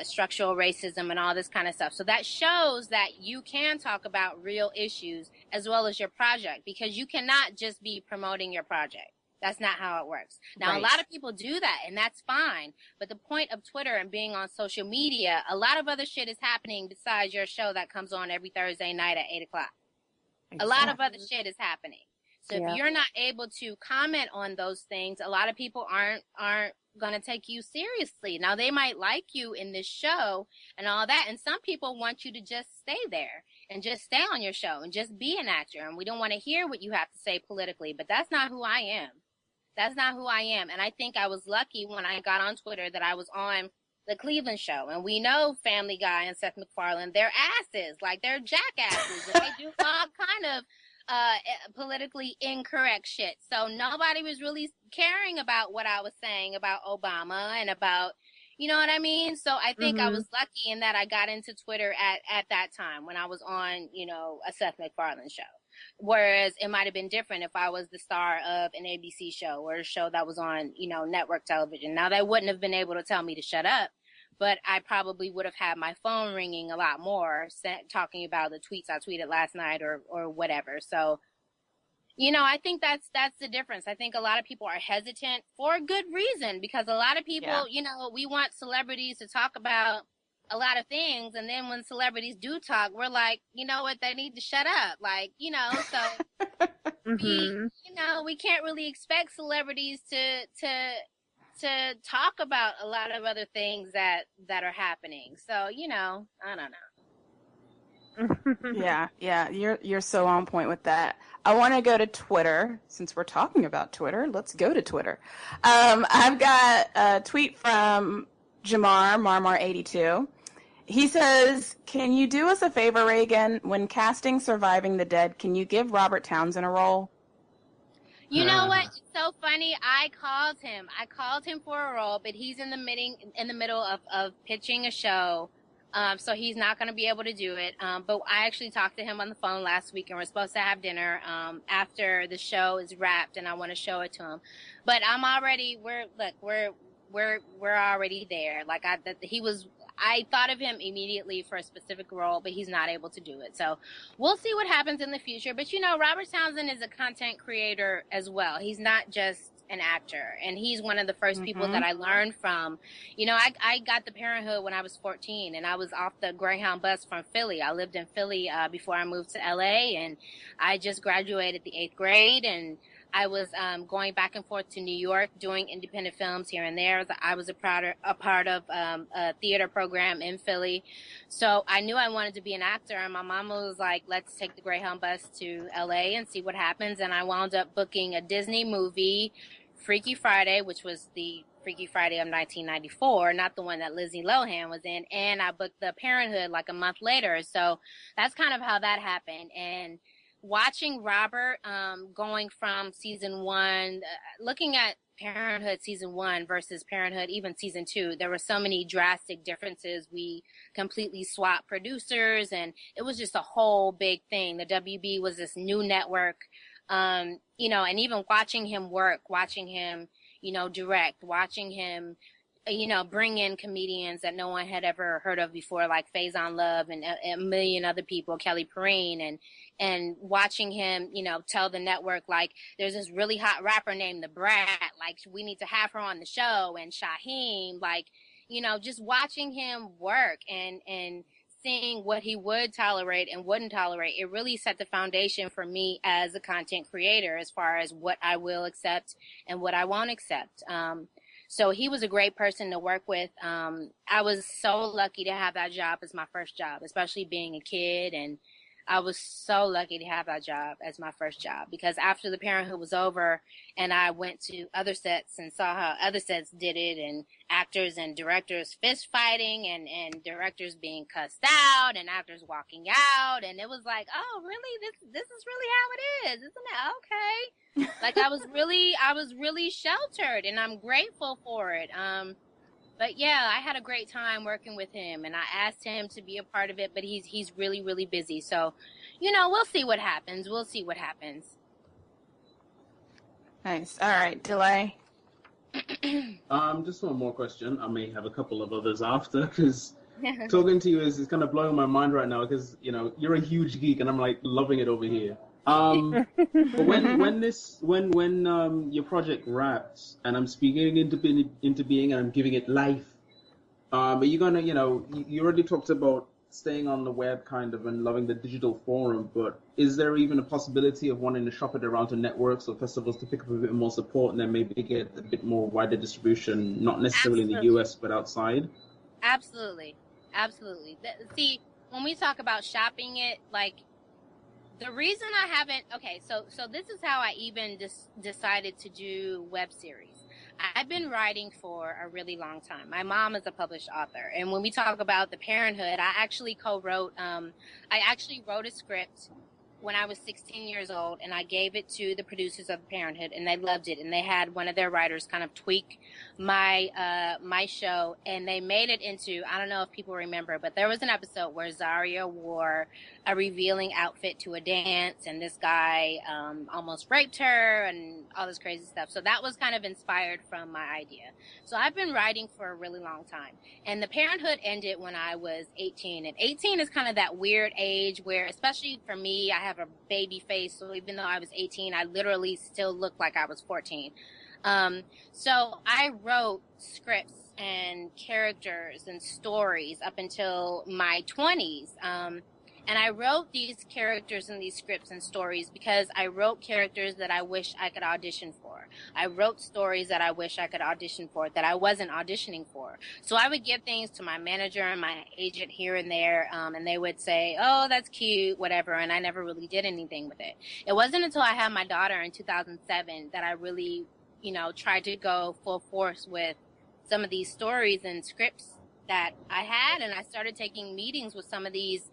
[SPEAKER 7] structural racism and all this kind of stuff. So that shows that you can talk about real issues as well as your project, because you cannot just be promoting your project. That's not how it works. Now, a lot of people do that, and that's fine. But the point of Twitter and being on social media, a lot of other shit is happening besides your show that comes on every Thursday night at 8 o'clock. Exactly. A lot of other shit is happening. So if you're not able to comment on those things, a lot of people aren't going to take you seriously. Now, they might like you in this show and all that, and some people want you to just stay there and just stay on your show and just be an actor, and we don't want to hear what you have to say politically, but that's not who I am. That's not who I am. And I think I was lucky when I got on Twitter that I was on the Cleveland show, and we know Family Guy and Seth MacFarlane, they're asses, like they're jackasses, and they do all kind of politically incorrect shit. So nobody was really caring about what I was saying about Obama and about, you know what I mean? So I think I was lucky in that I got into Twitter at that time when I was on, you know, a Seth MacFarlane show. Whereas it might have been different if I was the star of an ABC show or a show that was on, you know, network television. Now, they wouldn't have been able to tell me to shut up, but I probably would have had my phone ringing a lot more, talking about the tweets I tweeted last night or whatever. So, you know, I think that's the difference. I think a lot of people are hesitant for good reason, because a lot of people, you know, we want celebrities to talk about a lot of things, and then when celebrities do talk, we're like, you know what, they need to shut up, like, you know. So we can't really expect celebrities to talk about a lot of other things that are happening. So, you know, I don't know.
[SPEAKER 4] Yeah, you're so on point with that. I want to go to Twitter. Since we're talking about Twitter, let's go to Twitter. I've got a tweet from Jamar Marmar82. He says, "Can you do us a favor, Reagan? When casting Surviving the Dead, can you give Robert Townsend a role?"
[SPEAKER 7] You know what? It's so funny. I called him for a role, but he's in the middle of pitching a show. So he's not going to be able to do it. But I actually talked to him on the phone last week, and we're supposed to have dinner after the show is wrapped, and I want to show it to him. But I'm already we're already there. Like I thought of him immediately for a specific role, but he's not able to do it. So we'll see what happens in the future. But, you know, Robert Townsend is a content creator as well. He's not just an actor. And he's one of the first people that I learned from. You know, I got the Parenthood when I was 14, and I was off the Greyhound bus from Philly. I lived in Philly before I moved to LA, and I just graduated the 8th grade, and I was going back and forth to New York doing independent films here and there. I was a part of a theater program in Philly. So I knew I wanted to be an actor, and my mama was like, let's take the Greyhound bus to LA and see what happens. And I wound up booking a Disney movie, Freaky Friday, which was the Freaky Friday of 1994, not the one that Lizzie Lohan was in. And I booked the Parenthood like a month later. So that's kind of how that happened. And watching Robert going from season 1, looking at Parenthood season 1 versus Parenthood even season 2, there were so many drastic differences. We completely swapped producers, and it was just a whole big thing. The WB was this new network, you know, and even watching him work, watching him, you know, direct, watching him, you know, bring in comedians that no one had ever heard of before, like Faison Love and a million other people, Kelly Perrine, and watching him, you know, tell the network, like, there's this really hot rapper named The Brat, like, we need to have her on the show, and Shaheem, like, you know, just watching him work and seeing what he would tolerate and wouldn't tolerate, it really set the foundation for me as a content creator as far as what I will accept and what I won't accept. So he was a great person to work with. I was so lucky to have that job as my first job, especially being a kid. And I was so lucky to have that job as my first job, because after the Parenthood was over and I went to other sets and saw how other sets did it, and actors and directors fist fighting and directors being cussed out and actors walking out. And it was like, oh, really? This is really how it is, isn't it? Okay. Like I was really sheltered, and I'm grateful for it. But yeah, I had a great time working with him, and I asked him to be a part of it, but he's really, really busy. So, we'll see what happens. We'll see what happens.
[SPEAKER 4] Nice. All right, Dele.
[SPEAKER 6] Just one more question. I may have a couple of others after, because talking to you is kind of blowing my mind right now, because, you're a huge geek, and I'm like loving it over here. But when your project wraps and I'm speaking into being and I'm giving it life, are you gonna, you already talked about staying on the web kind of and loving the digital forum, but is there even a possibility of wanting to shop it around to networks or festivals to pick up a bit more support and then maybe get a bit more wider distribution, not necessarily in the US but outside?
[SPEAKER 7] Absolutely. See, when we talk about shopping it, like, the reason I haven't, so this is how I even decided to do web series. I've been writing for a really long time. My mom is a published author. And when we talk about the Parenthood, I actually wrote a script when I was 16 years old, and I gave it to the producers of Parenthood, and they loved it. And they had one of their writers kind of tweak my show, and they made it into, I don't know if people remember, but there was an episode where Zaria wore a revealing outfit to a dance, and this guy almost raped her and all this crazy stuff. So that was kind of inspired from my idea. So I've been writing for a really long time. And the Parenthood ended when I was 18. And 18 is kind of that weird age where, especially for me, I have a baby face. So even though I was 18, I literally still looked like I was 14. So I wrote scripts and characters and stories up until my 20s. And I wrote these characters and these scripts and stories because I wrote characters that I wish I could audition for. I wrote stories that I wish I could audition for that I wasn't auditioning for. So I would give things to my manager and my agent here and there, and they would say, oh, that's cute, whatever, and I never really did anything with it. It wasn't until I had my daughter in 2007 that I really, tried to go full force with some of these stories and scripts that I had, and I started taking meetings with some of these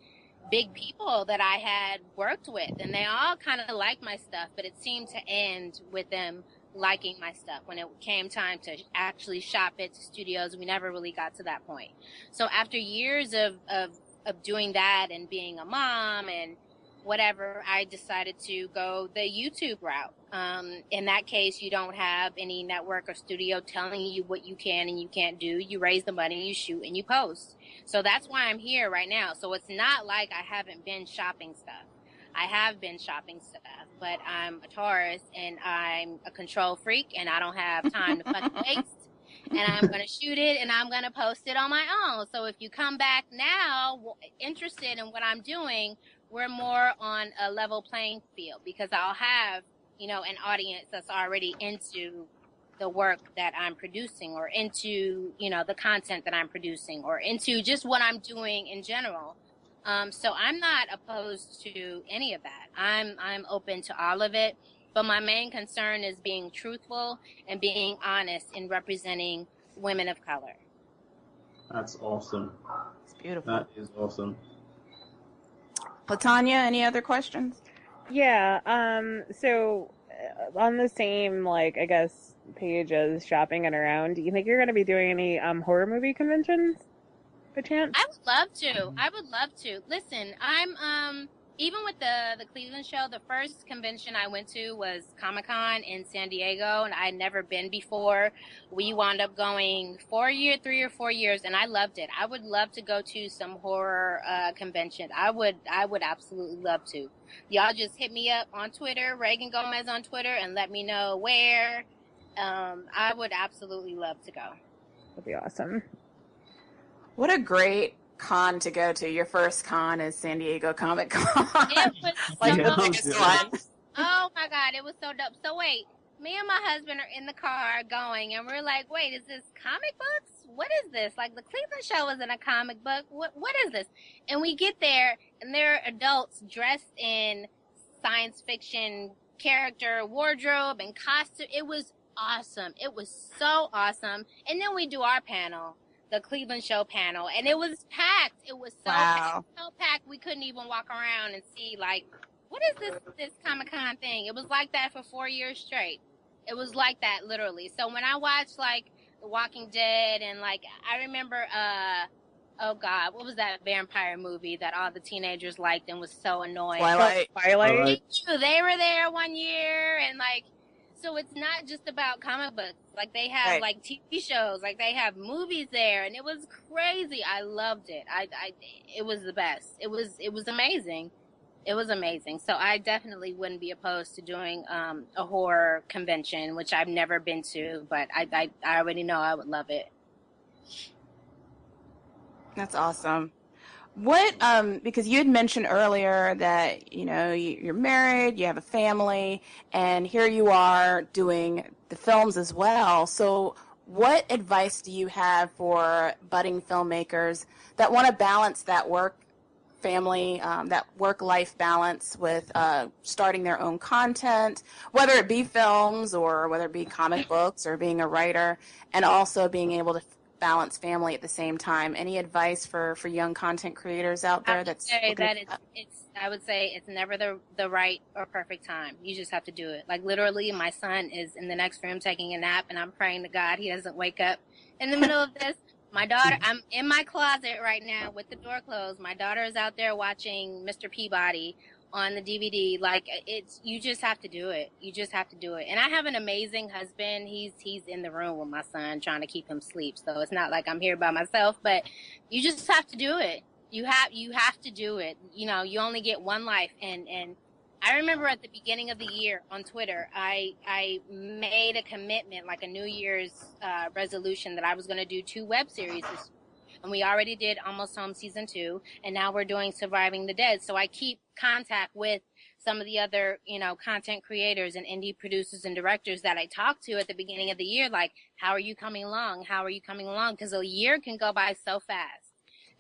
[SPEAKER 7] big people that I had worked with, and they all kind of liked my stuff, but it seemed to end with them liking my stuff. When it came time to actually shop it to studios, we never really got to that point. So after years of doing that and being a mom and whatever, I decided to go the YouTube route. In that case, you don't have any network or studio telling you what you can and you can't do. You raise the money, you shoot, and you post. So that's why I'm here right now. So it's not like I haven't been shopping stuff. I have been shopping stuff, but I'm a Taurus and I'm a control freak and I don't have time to fucking waste. And I'm going to shoot it and I'm going to post it on my own. So if you come back now interested in what I'm doing, we're more on a level playing field because I'll have, an audience that's already into the work that I'm producing or into, the content that I'm producing or into just what I'm doing in general. So I'm not opposed to any of that. I'm open to all of it. But my main concern is being truthful and being honest in representing women of color.
[SPEAKER 6] That's awesome.
[SPEAKER 4] It's beautiful.
[SPEAKER 6] That is awesome.
[SPEAKER 4] Latanya, any other questions?
[SPEAKER 5] Yeah, so on the same, page as shopping and around, do you think you're going to be doing any horror movie conventions by chance?
[SPEAKER 7] I would love to. Listen, I'm even with the Cleveland show, the first convention I went to was Comic-Con in San Diego, and I'd never been before. We wound up going 3 or 4 years, and I loved it. I would love to go to some horror convention. I would absolutely love to. Y'all just hit me up on Twitter, Reagan Gomez on Twitter, and let me know where. I would absolutely love to go.
[SPEAKER 5] That'd be awesome.
[SPEAKER 4] What a great con to go to? Your first con is San Diego Comic Con.
[SPEAKER 7] It was
[SPEAKER 4] like
[SPEAKER 7] so
[SPEAKER 4] the biggest one.
[SPEAKER 7] Oh my God, it was so dope. So wait, me and my husband are in the car going, and we're like, wait, is this comic books? What is this? Like, the Cleveland show wasn't a comic book. What is this? And we get there, and there are adults dressed in science fiction character wardrobe and costume. It was awesome. It was so awesome. And then we do our panel, the Cleveland show panel, and it was packed. It was so
[SPEAKER 4] Wow.
[SPEAKER 7] packed, so packed we couldn't even walk around and see, like, what is this Comic-Con thing? It was like that for 4 years straight. It was like that, literally. So when I watched, like, The Walking Dead, and, like, I remember, oh God, what was that vampire movie that all the teenagers liked and was so annoying?
[SPEAKER 4] Twilight.
[SPEAKER 7] They were there one year, and, like, so it's not just about comic books. Like, they have,
[SPEAKER 4] Right.
[SPEAKER 7] like, TV shows, like, they have movies there, and it was crazy. I loved it. It was the best. It was amazing. It was amazing. So I definitely wouldn't be opposed to doing a horror convention, which I've never been to, but I already know I would love it.
[SPEAKER 4] That's awesome. What, because you had mentioned earlier that, you know, you're married, you have a family, and here you are doing the films as well. So what advice do you have for budding filmmakers that want to balance that family, that work-life balance with starting their own content, whether it be films or whether it be comic books or being a writer, and also being able to balance family at the same time? Any advice for young content creators out there?
[SPEAKER 7] I would say it's never the right or perfect time. You just have to do it. Like, literally, my son is in the next room taking a nap, and I'm praying to God he doesn't wake up in the middle of this. My daughter, I'm in my closet right now with the door closed. My daughter is out there watching Mr. Peabody on the DVD. Like, you just have to do it. You just have to do it. And I have an amazing husband. He's in the room with my son trying to keep him asleep. So it's not like I'm here by myself, but you just have to do it. You have to do it. You know, you only get one life. And I remember at the beginning of the year on Twitter, I made a commitment, like a New Year's resolution, that I was going to do 2 web series this year. And we already did Almost Home Season 2, and now we're doing Surviving the Dead. So I keep contact with some of the other, you know, content creators and indie producers and directors that I talked to at the beginning of the year, like, how are you coming along? How are you coming along? Because a year can go by so fast.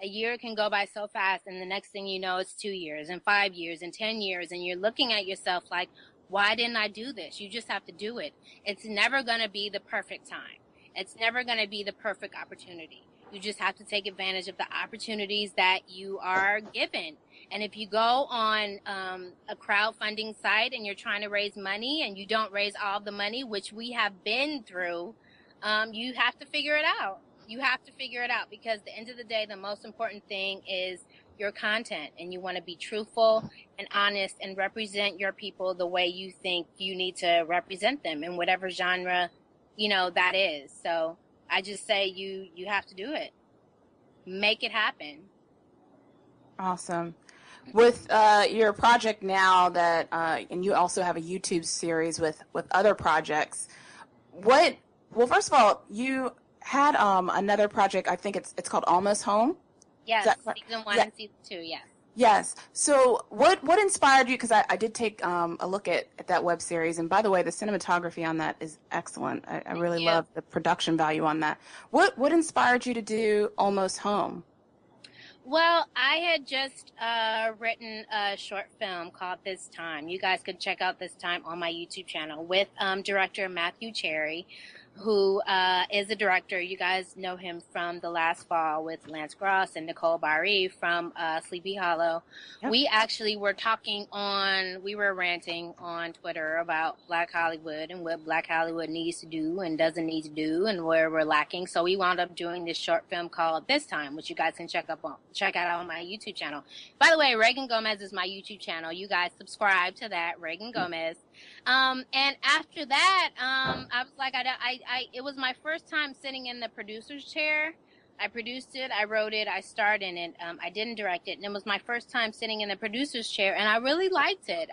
[SPEAKER 7] A year can go by so fast, and the next thing you know, it's 2 years and 5 years and 10 years, and you're looking at yourself like, why didn't I do this? You just have to do it. It's never going to be the perfect time. It's never going to be the perfect opportunity. You just have to take advantage of the opportunities that you are given. And if you go on a crowdfunding site and you're trying to raise money and you don't raise all the money, which we have been through, you have to figure it out. You have to figure it out, because at the end of the day, the most important thing is your content, and you want to be truthful and honest and represent your people the way you think you need to represent them in whatever genre, you know, that is. So I just say you have to do it. Make it happen.
[SPEAKER 4] Awesome. With your project now that, and you also have a YouTube series with other projects, well, first of all, you had another project, I think it's called Almost Home.
[SPEAKER 7] Yes, season 1 and season 2, yes.
[SPEAKER 4] Yes. So what inspired you? Because I did take a look at that web series. And by the way, the cinematography on that is excellent. I really love the production value on that. What inspired you to do Almost Home?
[SPEAKER 7] Well, I had just written a short film called This Time. You guys could check out This Time on my YouTube channel with director Matthew Cherry, who is a director. You guys know him from The Last Fall with Lance Gross and Nicole Barry from Sleepy Hollow. Yep. We actually were we were ranting on Twitter about Black Hollywood and what Black Hollywood needs to do and doesn't need to do and where we're lacking. So we wound up doing this short film called This Time, which you guys can check out on my YouTube channel. By the way, Reagan Gomez is my YouTube channel. You guys subscribe to that, Reagan Gomez. And after that, I was like, it was my first time sitting in the producer's chair. I produced it, I wrote it, I starred in it. I didn't direct it, and it was my first time sitting in the producer's chair, and I really liked it.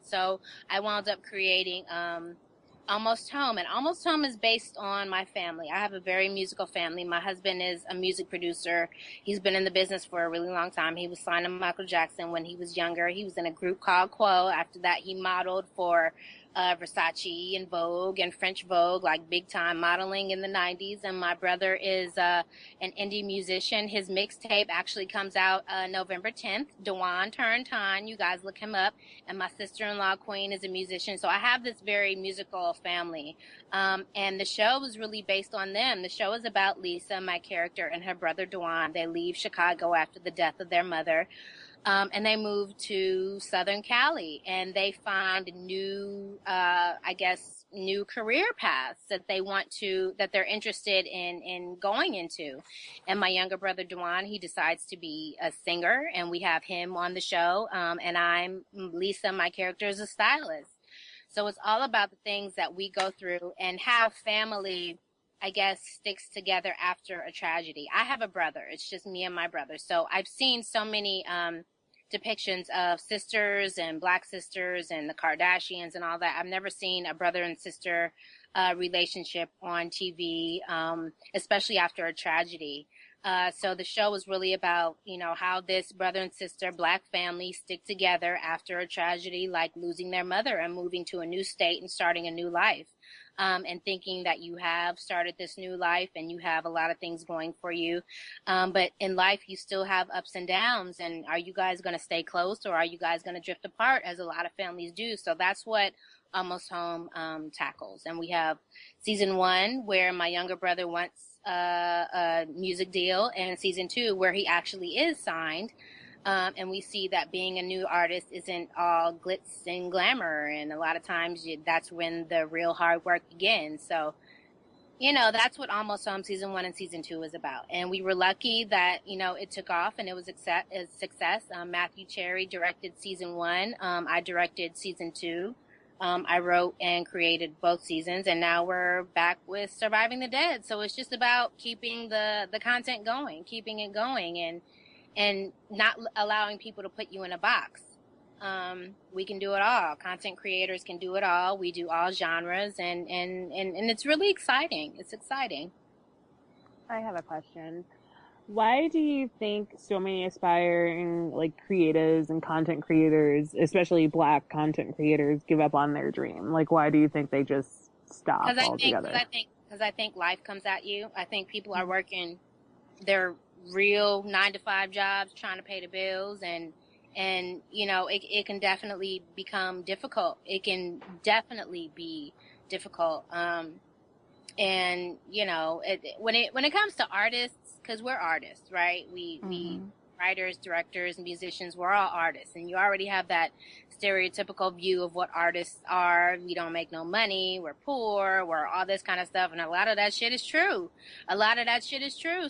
[SPEAKER 7] So I wound up creating a Almost Home. And Almost Home is based on my family. I have a very musical family. My husband is a music producer. He's been in the business for a really long time. He was signed to Michael Jackson when he was younger. He was in a group called Quo. After that, he modeled for Versace and Vogue and French Vogue, like big time modeling in the 90s. And my brother is an indie musician. His mixtape actually comes out November 10th. Dewan Turntine, you guys look him up. And my sister-in-law Queen is a musician. So I have this very musical family. And the show was really based on them. The show is about Lisa, my character, and her brother Dewan. They leave Chicago after the death of their mother. And they moved to Southern Cali, and they find new, new career paths that that they're interested in going into. And my younger brother, Dewan, he decides to be a singer, and we have him on the show. And I'm Lisa, my character is a stylist. So it's all about the things that we go through and how family, I guess, sticks together after a tragedy. I have a brother. It's just me and my brother. So I've seen so many depictions of sisters and Black sisters and the Kardashians and all that. I've never seen a brother and sister relationship on TV, especially after a tragedy. So the show was really about, how this brother and sister Black family stick together after a tragedy like losing their mother and moving to a new state and starting a new life. And thinking that you have started this new life and you have a lot of things going for you. But in life, you still have ups and downs. And are you guys going to stay close, or are you guys going to drift apart, as a lot of families do? So that's what Almost Home tackles. And we have season 1 where my younger brother wants a music deal, and season 2 where he actually is signed. And we see that being a new artist isn't all glitz and glamour. And a lot of times that's when the real hard work begins. So, that's what Almost Home season 1 and season 2 is about. And we were lucky that, it took off and it was a success. Matthew Cherry directed season 1. I directed season 2. I wrote and created both seasons, and now we're back with Surviving the Dead. So it's just about keeping the content going, keeping it going, and not allowing people to put you in a box. We can do it all. Content creators can do it all. We do all genres, and it's really exciting. It's exciting.
[SPEAKER 5] I have a question. Why do you think so many aspiring creatives and content creators, especially Black content creators, give up on their dream? Why do you think they just stop altogether?
[SPEAKER 7] Because I think life comes at you. I think people are working their real 9-to-5 jobs, trying to pay the bills, and it can definitely become difficult. It can definitely be difficult. And when it comes to artists, because we're artists, right? We writers, directors, musicians, we're all artists, and you already have that stereotypical view of what artists are. We don't make no money, we're poor, we're all this kind of stuff, and a lot of that shit is true.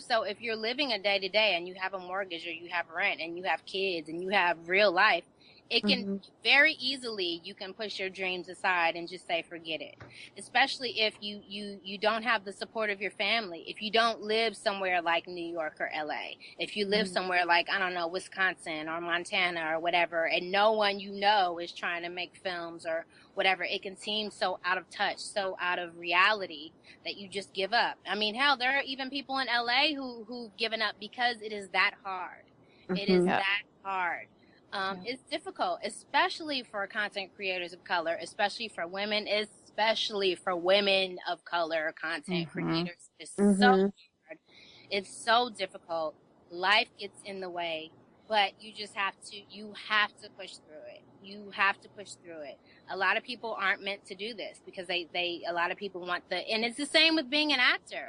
[SPEAKER 7] So if you're living a day to day and you have a mortgage, or you have rent, and you have kids, and you have real life, it can very easily, you can push your dreams aside and just say, forget it. Especially if you don't have the support of your family. If you don't live somewhere like New York or LA. If you live somewhere like, I don't know, Wisconsin or Montana or whatever, and no one is trying to make films or whatever, it can seem so out of touch, so out of reality that you just give up. I mean, hell, there are even people in LA who've given up because it is that hard. It is that hard. It's difficult, especially for content creators of color, especially for women of color content creators. It's so hard. It's so difficult. Life gets in the way, but you have to push through it. You have to push through it. A lot of people aren't meant to do this because a lot of people want and it's the same with being an actor.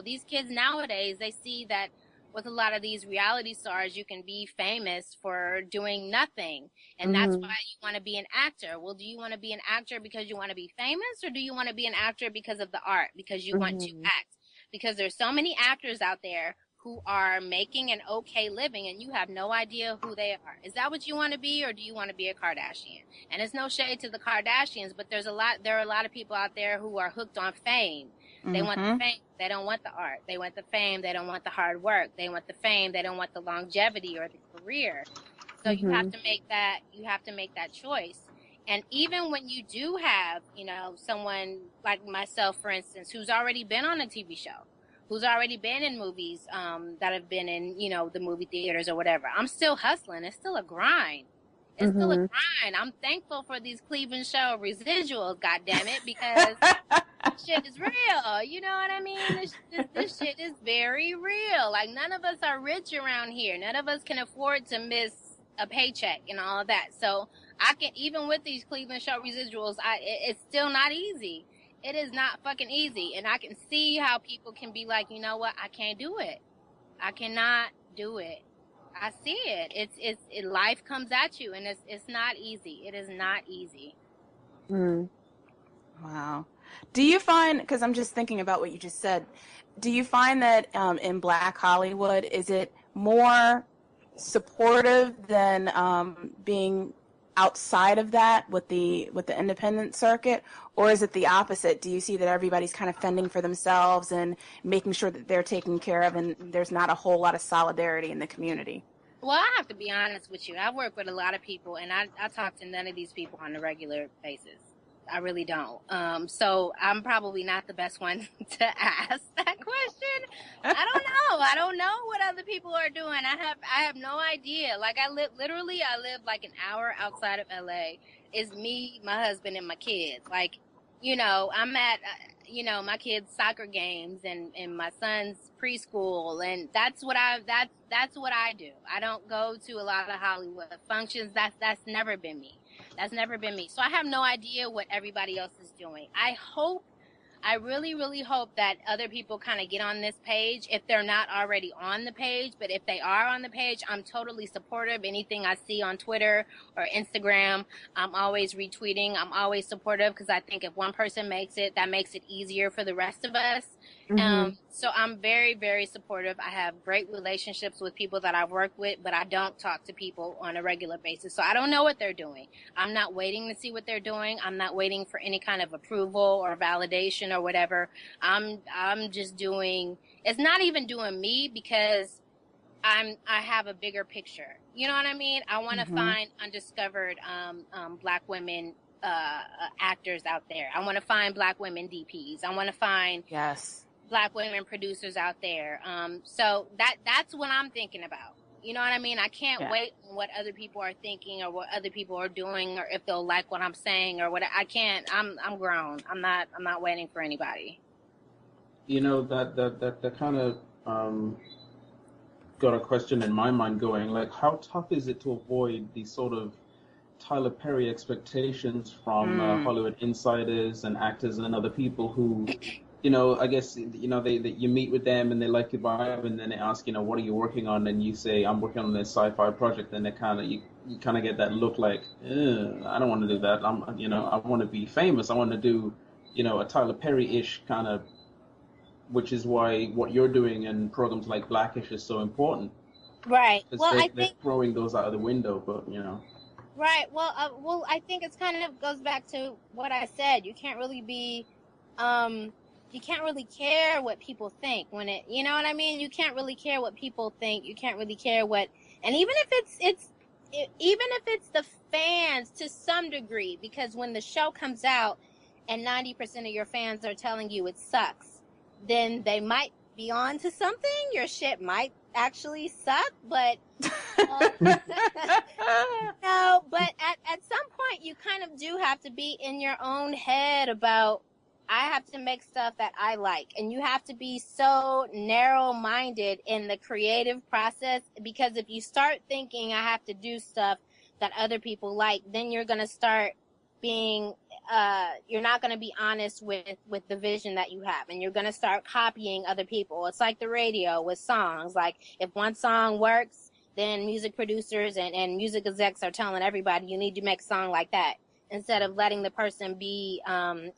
[SPEAKER 7] These kids nowadays, they see that with a lot of these reality stars, you can be famous for doing nothing. And that's why you want to be an actor. Well, do you want to be an actor because you want to be famous, or do you want to be an actor because of the art, because you want to act? Because there's so many actors out there who are making an okay living and you have no idea who they are. Is that what you want to be, or do you want to be a Kardashian? And it's no shade to the Kardashians, but there are a lot of people out there who are hooked on fame. They want the fame. They don't want the art. They want the fame. They don't want the hard work. They want the fame. They don't want the longevity or the career. So you have to make that choice. And even when you do have, you know, someone like myself, for instance, who's already been on a TV show, who's already been in movies that have been in, you know, the movie theaters or whatever, I'm still hustling. It's still a grind. It's still a grind. I'm thankful for these Cleveland show residuals, goddammit, because this shit is real. You know what I mean? This shit is very real. Like, none of us are rich around here. None of us can afford to miss a paycheck and all of that. So I can, even with these Cleveland show residuals, it's still not easy. It is not fucking easy. And I can see how people can be like, you know what? I can't do it. I cannot do it. I see it. Life comes at you, and it's not easy. It is not easy.
[SPEAKER 4] Wow. Do you find, because I'm just thinking about what you just said, do you find that in Black Hollywood, is it more supportive than being outside of that with the independent circuit, or is it the opposite? Do you see that everybody's kind of fending for themselves and making sure that they're taken care of, and there's not a whole lot of solidarity in the community?
[SPEAKER 7] Well, I have to be honest with you. I work with a lot of people, and I talk to none of these people on a regular basis. I really don't. So I'm probably not the best one to ask that question. I don't know what other people are doing. I have no idea. Like, I live like an hour outside of LA. It's me, my husband, and my kids. Like, you know, I'm at, you know, my kids' soccer games and my son's preschool, and that's what I do. I don't go to a lot of Hollywood functions. That's never been me. That's never been me. So I have no idea what everybody else is doing. I really, really hope that other people kind of get on this page if they're not already on the page. But if they are on the page, I'm totally supportive. Anything I see on Twitter or Instagram, I'm always retweeting. I'm always supportive, because I think if one person makes it, that makes it easier for the rest of us. So I'm very, very supportive. I have great relationships with people that I work with, but I don't talk to people on a regular basis. So I don't know what they're doing. I'm not waiting to see what they're doing. I'm not waiting for any kind of approval or validation or whatever. I'm just doing, it's not even doing me, because I have a bigger picture. You know what I mean? I want to find undiscovered Black women actors out there. I want to find Black women DPs. I want to find Black women producers out there. So that's what I'm thinking about. You know what I mean? I can't wait on what other people are thinking or what other people are doing, or if they'll like what I'm saying or what. I can't. I'm grown. I'm not waiting for anybody.
[SPEAKER 6] You know, that kind of got a question in my mind going, like, how tough is it to avoid these sort of Tyler Perry expectations from Hollywood insiders and actors and other people who, you know, I guess, you know, they you meet with them and they like your vibe, and then they ask, you know, what are you working on? And you say, I'm working on this sci-fi project, and they kind of, you kind of get that look like, I don't want to do that. I want to be famous. I want to do, you know, a Tyler Perry-ish kind of, which is why what you're doing and programs like Blackish is so important.
[SPEAKER 7] Right. Well, I think
[SPEAKER 6] they're throwing those out of the window, but, you know.
[SPEAKER 7] Right. Well, I think it's kind of goes back to what I said. You can't really be, you can't really care what people think when it, you know what I mean? You can't really care what people think. You can't really care what, and even if it's the fans to some degree, because when the show comes out and 90% of your fans are telling you it sucks, then they might be on to something. Your shit might actually suck, but no, but at some point you kind of do have to be in your own head about, I have to make stuff that I like, and you have to be so narrow-minded in the creative process, because if you start thinking I have to do stuff that other people like, then you're going to start being you're not going to be honest with the vision that you have, and you're going to start copying other people. It's like the radio with songs. Like, if one song works, then music producers and music execs are telling everybody you need to make a song like that, instead of letting the person be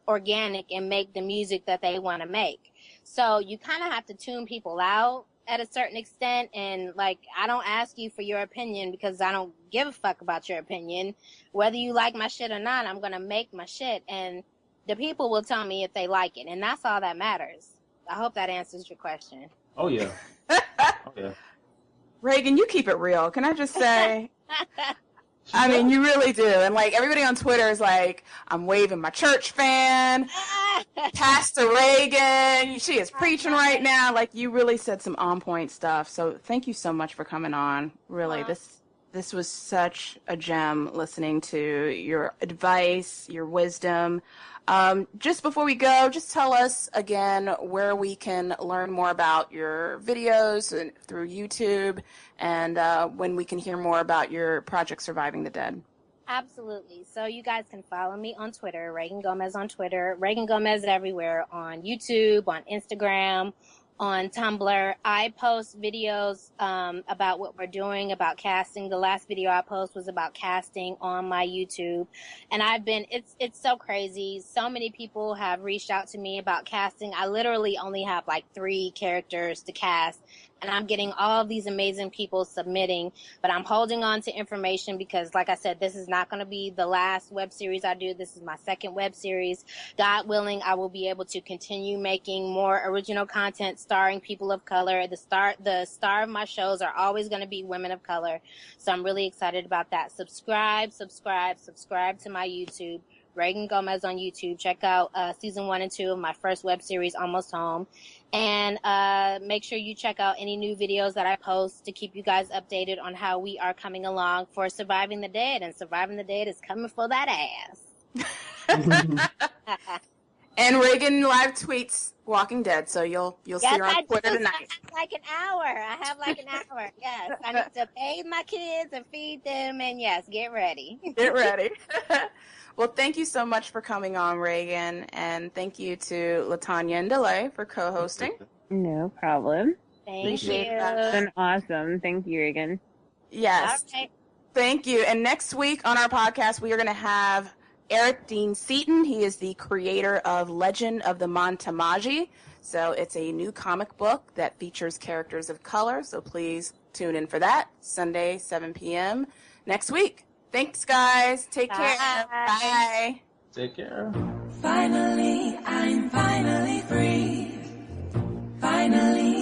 [SPEAKER 7] organic and make the music that they want to make. So you kind of have to tune people out at a certain extent, and like, I don't ask you for your opinion because I don't give a fuck about your opinion. Whether you like my shit or not, I'm gonna make my shit, and the people will tell me if they like it, and that's all that matters. I hope that answers your question.
[SPEAKER 6] Oh yeah. Oh yeah.
[SPEAKER 4] Reagan, you keep it real. Can I just say? I mean, you really do. And like everybody on Twitter is like, I'm waving my church fan, Pastor Reagan. She is preaching right now. Like you really said some on point stuff. So thank you so much for coming on. Really, this was such a gem listening to your advice, your wisdom. Just before we go, just tell us again where we can learn more about your videos and through YouTube, and when we can hear more about your project Surviving the Dead.
[SPEAKER 7] Absolutely. So you guys can follow me on Twitter, Reagan Gomez on Twitter, Reagan Gomez everywhere, on YouTube, on Instagram, on Tumblr. I post videos about what we're doing, about casting. The last video I posted was about casting on my YouTube. And it's so crazy. So many people have reached out to me about casting. I literally only have like 3 characters to cast. And I'm getting all of these amazing people submitting, but I'm holding on to information because, like I said, this is not going to be the last web series I do. This is my second web series. God willing, I will be able to continue making more original content starring people of color. The star of my shows are always going to be women of color. So I'm really excited about that. Subscribe to my YouTube. Reagan Gomez on YouTube. Check out season 1 and 2 of my first web series, Almost Home. And make sure you check out any new videos that I post to keep you guys updated on how we are coming along for Surviving the Dead. And Surviving the Dead is coming for that ass.
[SPEAKER 4] And Reagan live tweets Walking Dead, so you'll see her on Twitter tonight.
[SPEAKER 7] I have like an hour. Yes, I need to bathe my kids and feed them, and yes, get ready.
[SPEAKER 4] Get ready. Well, thank you so much for coming on, Reagan, and thank you to Latanya and Dele for co-hosting.
[SPEAKER 5] No problem.
[SPEAKER 7] Thank you.
[SPEAKER 5] It's been awesome. Thank you, Reagan.
[SPEAKER 4] Yes.
[SPEAKER 7] Okay.
[SPEAKER 4] Thank you. And next week on our podcast, we are going to have Eric Dean Seaton. He is the creator of Legend of the Montamaji. So it's a new comic book that features characters of color. So please tune in for that. Sunday, 7 p.m. next week. Thanks, guys. Take care. Bye.
[SPEAKER 6] Take care.
[SPEAKER 3] Finally, I'm finally free. Finally,